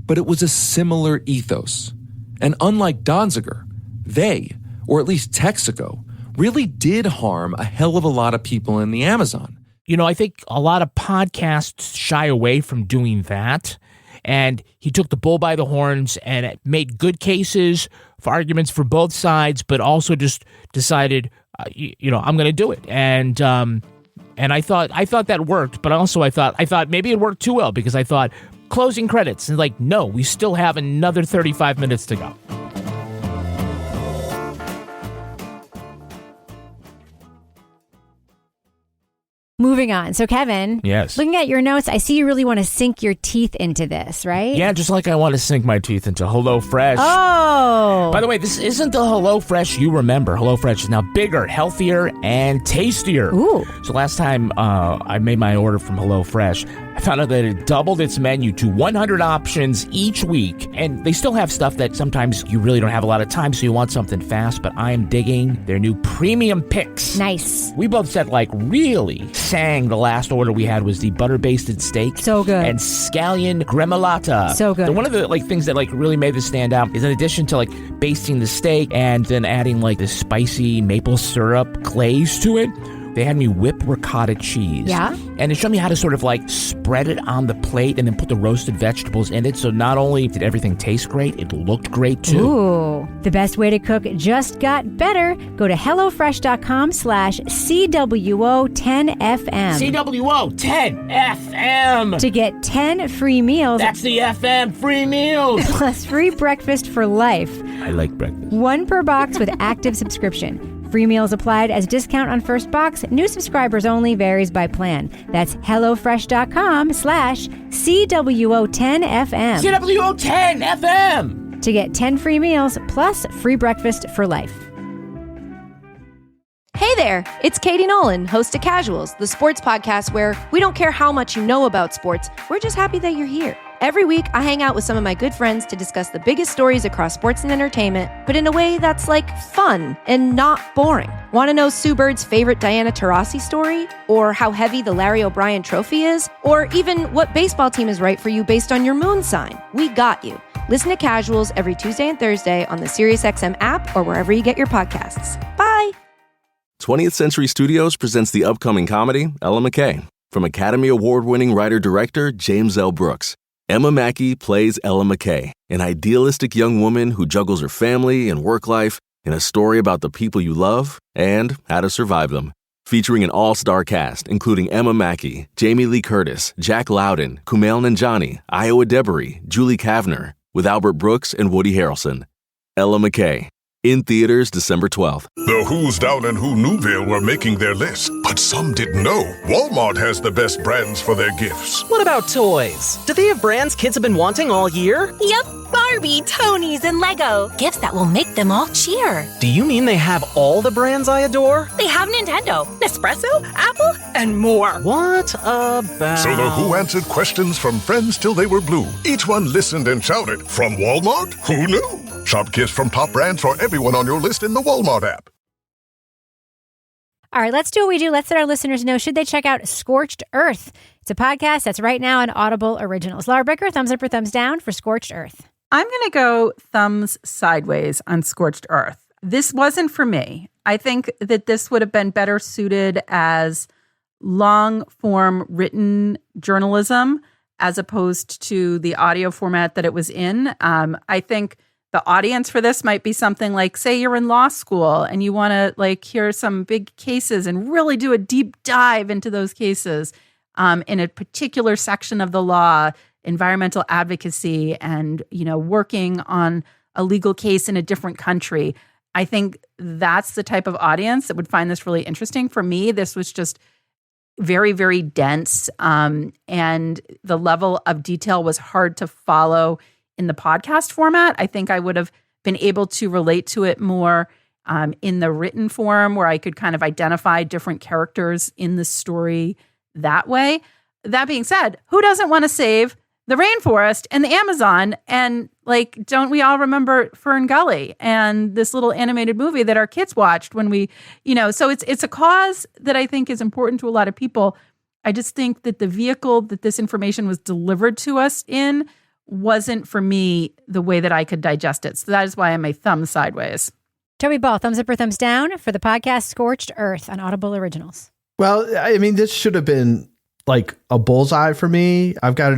but it was a similar ethos. And unlike Donziger, they, or at least Texaco, really did harm a hell of a lot of people in the Amazon. I think a lot of podcasts shy away from doing that. And he took the bull by the horns and made good cases for arguments for both sides, but also just decided, I'm going to do it. And I thought that worked, but also I thought maybe it worked too well because I thought closing credits and no, we still have another 35 minutes to go. Moving on. So, Kevin, Yes. looking at your notes, I see you really want to sink your teeth into this, right? Yeah, just like I want to sink my teeth into HelloFresh. Oh. By the way, this isn't the HelloFresh you remember. HelloFresh is now bigger, healthier, and tastier. Ooh. So last time I made my order from HelloFresh, I found out that it doubled its menu to 100 options each week. And they still have stuff that sometimes you really don't have a lot of time, so you want something fast. But I am digging their new premium picks. Nice. We both said, really sang the last order we had was the butter-basted steak. So good. And scallion gremolata. So good. So one of the things that really made this stand out is in addition to basting the steak and then adding the spicy maple syrup glaze to it, they had me whip ricotta cheese. Yeah. And it showed me how to sort of spread it on the plate and then put the roasted vegetables in it. So not only did everything taste great, it looked great too. Ooh. The best way to cook just got better. Go to HelloFresh.com/CWO10FM. CWO10FM. To get 10 free meals. That's the FM free meals. Plus free breakfast for life. I like breakfast. 1 per box with active subscription. Free meals applied as discount on first box. New subscribers only, varies by plan. That's HelloFresh.com/CWO10FM. CWO10FM. To get 10 free meals plus free breakfast for life. Hey there, it's Katie Nolan, host of Casuals, the sports podcast where we don't care how much you know about sports, we're just happy that you're here. Every week, I hang out with some of my good friends to discuss the biggest stories across sports and entertainment, but in a way that's fun and not boring. Want to know Sue Bird's favorite Diana Taurasi story? Or how heavy the Larry O'Brien trophy is? Or even what baseball team is right for you based on your moon sign? We got you. Listen to Casuals every Tuesday and Thursday on the SiriusXM app or wherever you get your podcasts. Bye! 20th Century Studios presents the upcoming comedy, Ella McKay, from Academy Award-winning writer-director James L. Brooks. Emma Mackey plays Ella McKay, an idealistic young woman who juggles her family and work life in a story about the people you love and how to survive them. Featuring an all-star cast, including Emma Mackey, Jamie Lee Curtis, Jack Loudon, Kumail Nanjiani, Iowa Debris, Julie Kavner, with Albert Brooks and Woody Harrelson. Ella McKay. In theaters December 12th. The Who's Down in Who Newville were making their list, but some didn't know Walmart has the best brands for their gifts. What about toys? Do they have brands kids have been wanting all year? Yep, Barbie, Tony's, and Lego. Gifts that will make them all cheer. Do you mean they have all the brands I adore? They have Nintendo, Nespresso, Apple, and more. What about... So the Who answered questions from friends till they were blue. Each one listened and shouted, from Walmart? Who knew? Shop gifts from top brands for everyone on your list in the Walmart app. All right, let's do what we do. Let's let our listeners know, should they check out Scorched Earth? It's a podcast that's right now on Audible Originals. Laura Bricker, thumbs up or thumbs down for Scorched Earth? I'm going to go thumbs sideways on Scorched Earth. This wasn't for me. I think that this would have been better suited as long-form written journalism as opposed to the audio format that it was in. I think the audience for this might be something like, say you're in law school and you want to hear some big cases and really do a deep dive into those cases in a particular section of the law, environmental advocacy, and, working on a legal case in a different country. I think that's the type of audience that would find this really interesting. For me, this was just very, very dense, and the level of detail was hard to follow in the podcast format. I think I would have been able to relate to it more in the written form, where I could kind of identify different characters in the story that way. That being said, who doesn't want to save the rainforest and the Amazon? And don't we all remember Fern Gully and this little animated movie that our kids watched when we, so it's a cause that I think is important to a lot of people. I just think that the vehicle that this information was delivered to us in wasn't, for me, the way that I could digest it. So that is why I'm a thumb sideways. Toby Ball, thumbs up or thumbs down for the podcast Scorched Earth on Audible Originals? Well, I mean, this should have been a bullseye for me. I've got a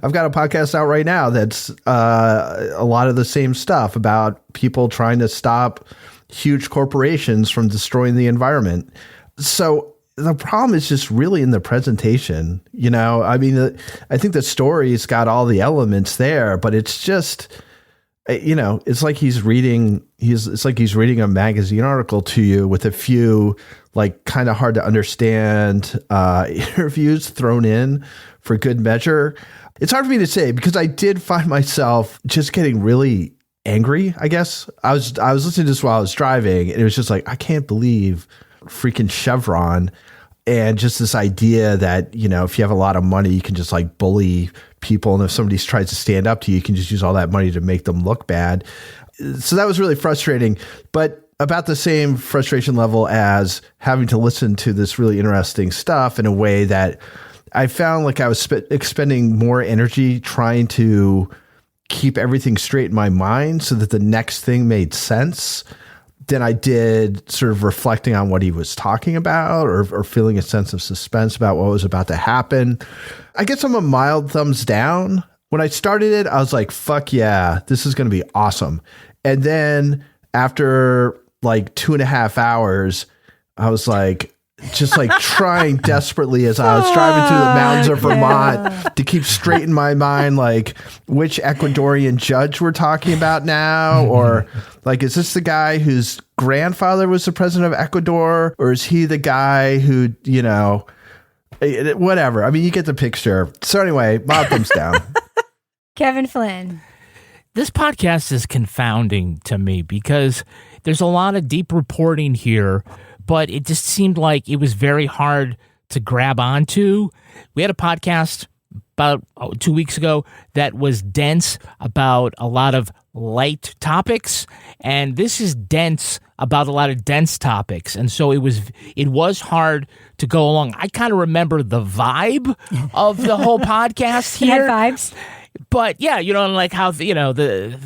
podcast out right now that's a lot of the same stuff about people trying to stop huge corporations from destroying the environment. So the problem is just really in the presentation. I mean, I think the story's got all the elements there, but it's just, it's like he's reading a magazine article to you with a few like kind of hard to understand interviews thrown in for good measure. It's hard for me to say because I did find myself just getting really angry, I guess. I was listening to this while I was driving, and it was just like, I can't believe freaking Chevron and just this idea that, if you have a lot of money, you can just like bully people. And if somebody tries to stand up to you, you can just use all that money to make them look bad. So that was really frustrating, but about the same frustration level as having to listen to this really interesting stuff in a way that I found like I was expending more energy trying to keep everything straight in my mind so that the next thing made sense than I did sort of reflecting on what he was talking about or feeling a sense of suspense about what was about to happen. I guess I'm a mild thumbs down. When I started it, I was like, fuck yeah, this is going to be awesome. And then after like 2.5 hours, I was like, just like trying desperately as I was driving through the mountains of Vermont to keep straight in my mind, like which Ecuadorian judge we're talking about now, or like, is this the guy whose grandfather was the president of Ecuador, or is he the guy who, whatever. I mean, you get the picture. So anyway, mild thumbs down. Kevin Flynn. This podcast is confounding to me because there's a lot of deep reporting here, but it just seemed like it was very hard to grab onto. We had a podcast about 2 weeks ago that was dense about a lot of light topics, and this is dense about a lot of dense topics. And so it was hard to go along. I kind of remember the vibe of the whole podcast here. You had vibes? But yeah, like how the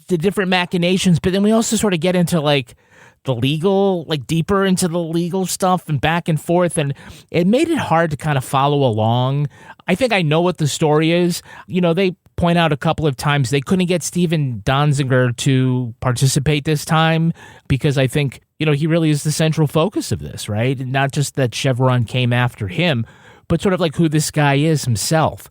different machinations, but then we also sort of get into like the legal, like deeper into the legal stuff and back and forth, and it made it hard to kind of follow along. I think I know what the story is. They point out a couple of times they couldn't get Stephen Donziger to participate this time because I think, he really is the central focus of this, right? And not just that Chevron came after him, but sort of like who this guy is himself.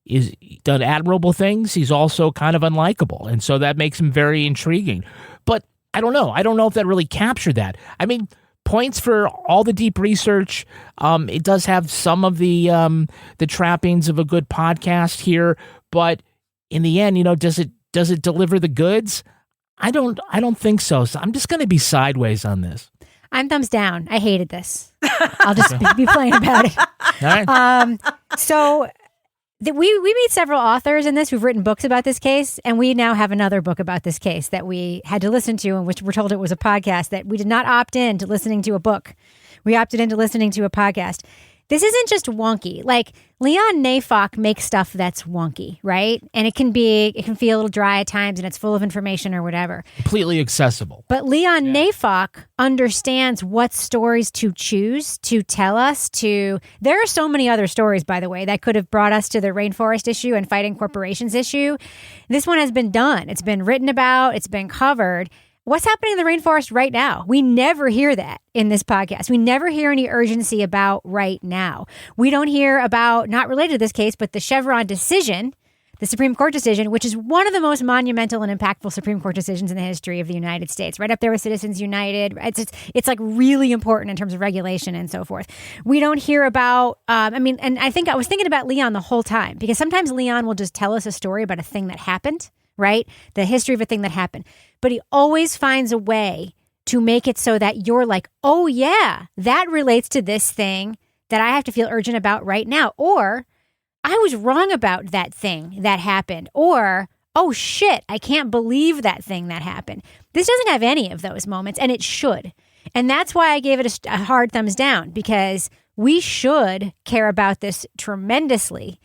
He's done admirable things. He's also kind of unlikable. And so that makes him very intriguing. But I don't know. I don't know if that really captured that. I mean, points for all the deep research. It does have some of the trappings of a good podcast here, but in the end, does it deliver the goods? I don't think so. So I'm just going to be sideways on this. I'm thumbs down. I hated this. I'll just be plain about it. All right. We meet several authors in this who've written books about this case, and we now have another book about this case that we had to listen to, and which we're told it was a podcast, that we did not opt in to listening to a book. We opted into listening to a podcast. This isn't just wonky. Like, Leon Neyfakh makes stuff that's wonky, right? And it can feel a little dry at times, and it's full of information or whatever. Completely accessible. But Leon Neyfakh understands what stories to choose to tell us to. There are so many other stories, by the way, that could have brought us to the rainforest issue and fighting corporations issue. This one has been done. It's been written about. It's been covered. What's happening in the rainforest right now? We never hear that in this podcast. We never hear any urgency about right now. We don't hear about, not related to this case, but the Chevron decision, the Supreme Court decision, which is one of the most monumental and impactful Supreme Court decisions in the history of the United States, right up there with Citizens United. It's like really important in terms of regulation and so forth. We don't hear about, and I think I was thinking about Leon the whole time, because sometimes Leon will just tell us a story about a thing that happened, right? The history of a thing that happened. But he always finds a way to make it so that you're like, oh yeah, that relates to this thing that I have to feel urgent about right now. Or I was wrong about that thing that happened. Or, oh shit, I can't believe that thing that happened. This doesn't have any of those moments, and it should. And that's why I gave it a hard thumbs down, because we should care about this tremendously.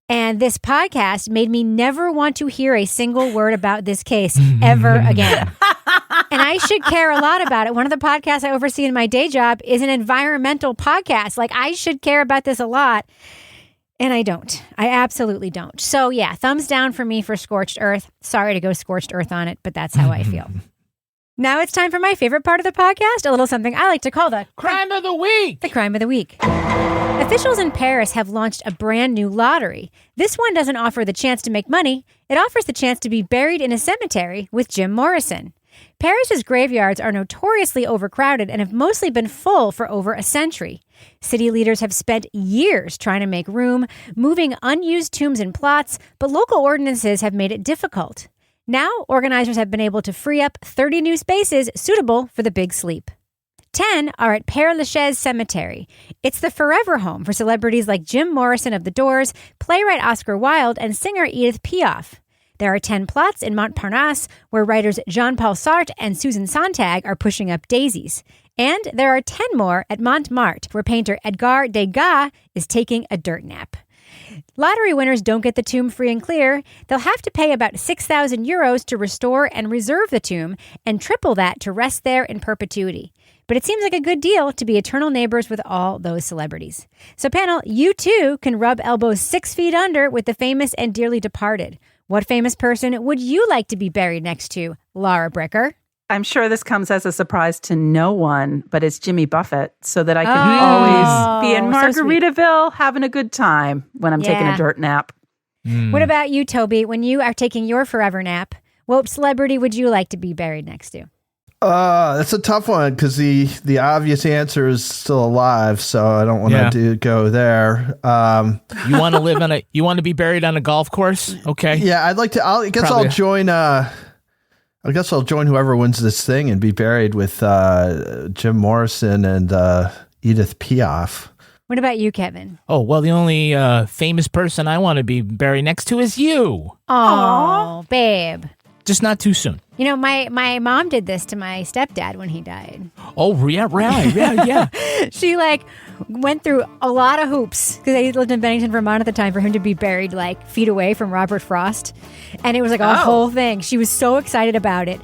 And this podcast made me never want to hear a single word about this case ever again. And I should care a lot about it. One of the podcasts I oversee in my day job is an environmental podcast. Like, I should care about this a lot. And I don't. I absolutely don't. So yeah, thumbs down for me for Scorched Earth. Sorry to go Scorched Earth on it, but that's how I feel. Now it's time for my favorite part of the podcast, a little something I like to call the Crime of the Week. The Crime of the Week. Officials in Paris have launched a brand new lottery. This one doesn't offer the chance to make money. It offers the chance to be buried in a cemetery with Jim Morrison. Paris's graveyards are notoriously overcrowded and have mostly been full for over a century. City leaders have spent years trying to make room, moving unused tombs and plots, but local ordinances have made it difficult. Now, organizers have been able to free up 30 new spaces suitable for the big sleep. 10 are at Père Lachaise Cemetery. It's the forever home for celebrities like Jim Morrison of The Doors, playwright Oscar Wilde, and singer Edith Piaf. There are 10 plots in Montparnasse where writers Jean-Paul Sartre and Susan Sontag are pushing up daisies. And there are 10 more at Montmartre where painter Edgar Degas is taking a dirt nap. Lottery winners don't get the tomb free and clear. They'll have to pay about 6,000 euros to restore and reserve the tomb and triple that to rest there in perpetuity. But it seems like a good deal to be eternal neighbors with all those celebrities. So panel, you too can rub elbows 6 feet under with the famous and dearly departed. What famous person would you like to be buried next to, Laura Bricker? I'm sure this comes as a surprise to no one, but it's Jimmy Buffett, so that I can always be in Margaritaville having a good time when I'm taking a dirt nap. What about you, Toby? When you are taking your forever nap, what celebrity would you like to be buried next to? That's a tough one because the obvious answer is still alive, so I don't want to go there. You want to live on you want to be buried on a golf course? Okay. Yeah, I'd like to. I guess I'll join. I guess I'll join whoever wins this thing and be buried with Jim Morrison and Edith Piaf. What about you, Kevin? Oh, well, the only famous person I want to be buried next to is you. Oh, babe. Just not too soon. You know, my mom did this to my stepdad when he died. Oh, yeah, right. Yeah. She, went through a lot of hoops because they lived in Bennington, Vermont at the time for him to be buried, feet away from Robert Frost. And it was a whole thing. She was so excited about it,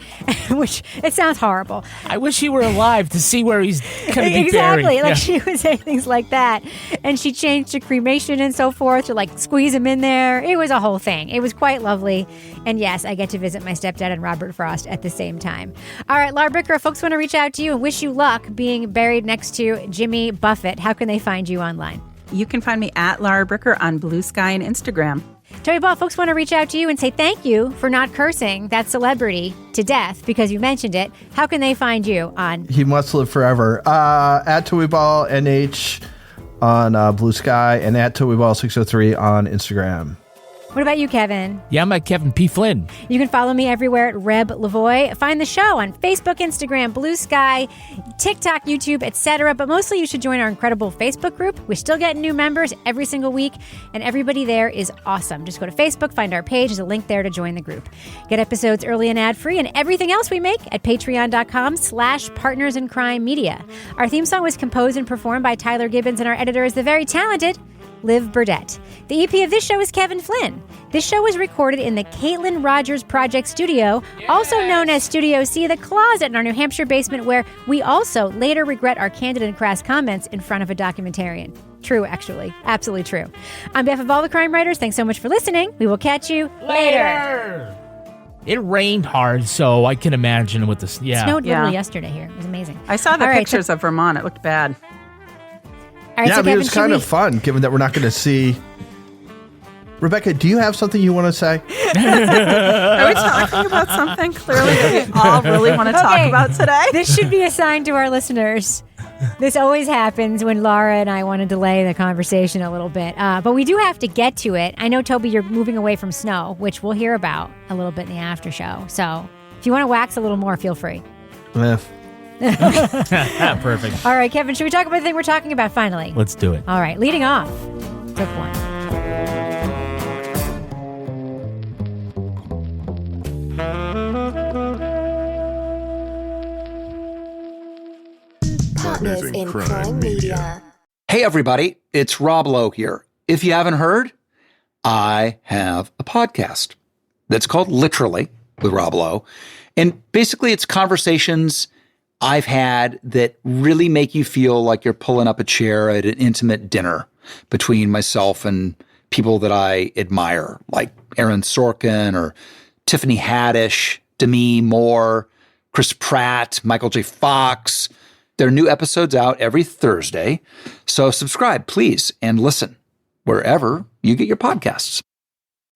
which it sounds horrible. I wish he were alive to see where he's going to be exactly. buried. She would say things like that. And she changed to cremation and so forth to, squeeze him in there. It was a whole thing. It was quite lovely. And yes, I get to visit my stepdad and Robert Frost at the same time. All right, Laura Bricker, if folks want to reach out to you and wish you luck being buried next to Jimmy Buffett, how can they find you online? You can find me at Laura Bricker on Blue Sky and Instagram. Toby Ball, folks want to reach out to you and say thank you for not cursing that celebrity to death because you mentioned it. How can they find you on? He must live forever. At Toby Ball NH on Blue Sky and at Toby Ball 603 on Instagram. What about you, Kevin? Yeah, I'm at Kevin P. Flynn. You can follow me everywhere at Reb Lavoie. Find the show on Facebook, Instagram, Blue Sky, TikTok, YouTube, etc. But mostly you should join our incredible Facebook group. We're still getting new members every single week, and everybody there is awesome. Just go to Facebook, find our page. There's a link there to join the group. Get episodes early and ad-free and everything else we make at patreon.com/partnersincrimemedia. Our theme song was composed and performed by Tyler Gibbons, and our editor is the very talented Liv Burdett. The EP of this show is Kevin Flynn. This show was recorded in the Caitlin Rogers Project Studio, also known as Studio C, the closet in our New Hampshire basement where we also later regret our candid and crass comments in front of a documentarian. True, actually. Absolutely true. On behalf of all the crime writers, thanks so much for listening. We will catch you later. It rained hard, so I can imagine with this. It snowed literally yesterday here. It was amazing. I saw the pictures of Vermont. It looked bad. All right, yeah, so Kevin, it was kind of fun, given that we're not going to see. Rebecca, do you have something you want to say? Are we talking about something clearly that we all really want to talk about today? This should be a sign to our listeners. This always happens when Laura and I want to delay the conversation a little bit. But we do have to get to it. I know, Toby, you're moving away from snow, which we'll hear about a little bit in the after show. So if you want to wax a little more, feel free. Perfect. All right, Kevin, should we talk about the thing we're talking about finally? Let's do it. All right, leading off. Clip one. Partners in Crime Media. Hey, everybody, it's Rob Lowe here. If you haven't heard, I have a podcast that's called Literally with Rob Lowe. And basically, it's conversations I've had that really make you feel like you're pulling up a chair at an intimate dinner between myself and people that I admire, like Aaron Sorkin or Tiffany Haddish, Demi Moore, Chris Pratt, Michael J. Fox. There are new episodes out every Thursday. So subscribe, please, and listen wherever you get your podcasts.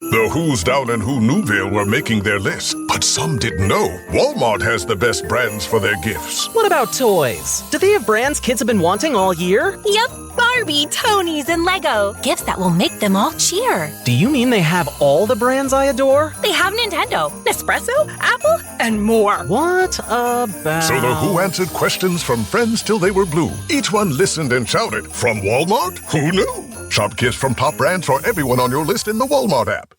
The Who's Down in Who Newville were making their list, but some didn't know Walmart has the best brands for their gifts. What about toys? Do they have brands kids have been wanting all year? Yep, Barbie, Tony's, and Lego. Gifts that will make them all cheer. Do you mean they have all the brands I adore? They have Nintendo, Nespresso, Apple, and more. What about... So the Who answered questions from friends till they were blue. Each one listened and shouted, from Walmart? Who knew? Shop gifts from top brands for everyone on your list in the Walmart app.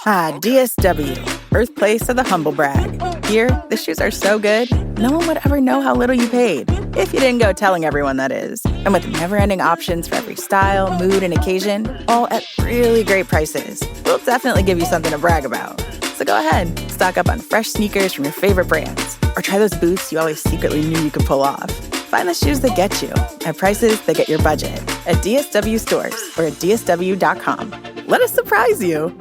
Ah, DSW, birthplace of the humble brag. Here, the shoes are so good, no one would ever know how little you paid. If you didn't go telling everyone, that is. And with never-ending options for every style, mood, and occasion, all at really great prices, we'll definitely give you something to brag about. So go ahead, stock up on fresh sneakers from your favorite brands, or try those boots you always secretly knew you could pull off. Find the shoes that get you at prices that get your budget at DSW stores or at DSW.com. Let us surprise you.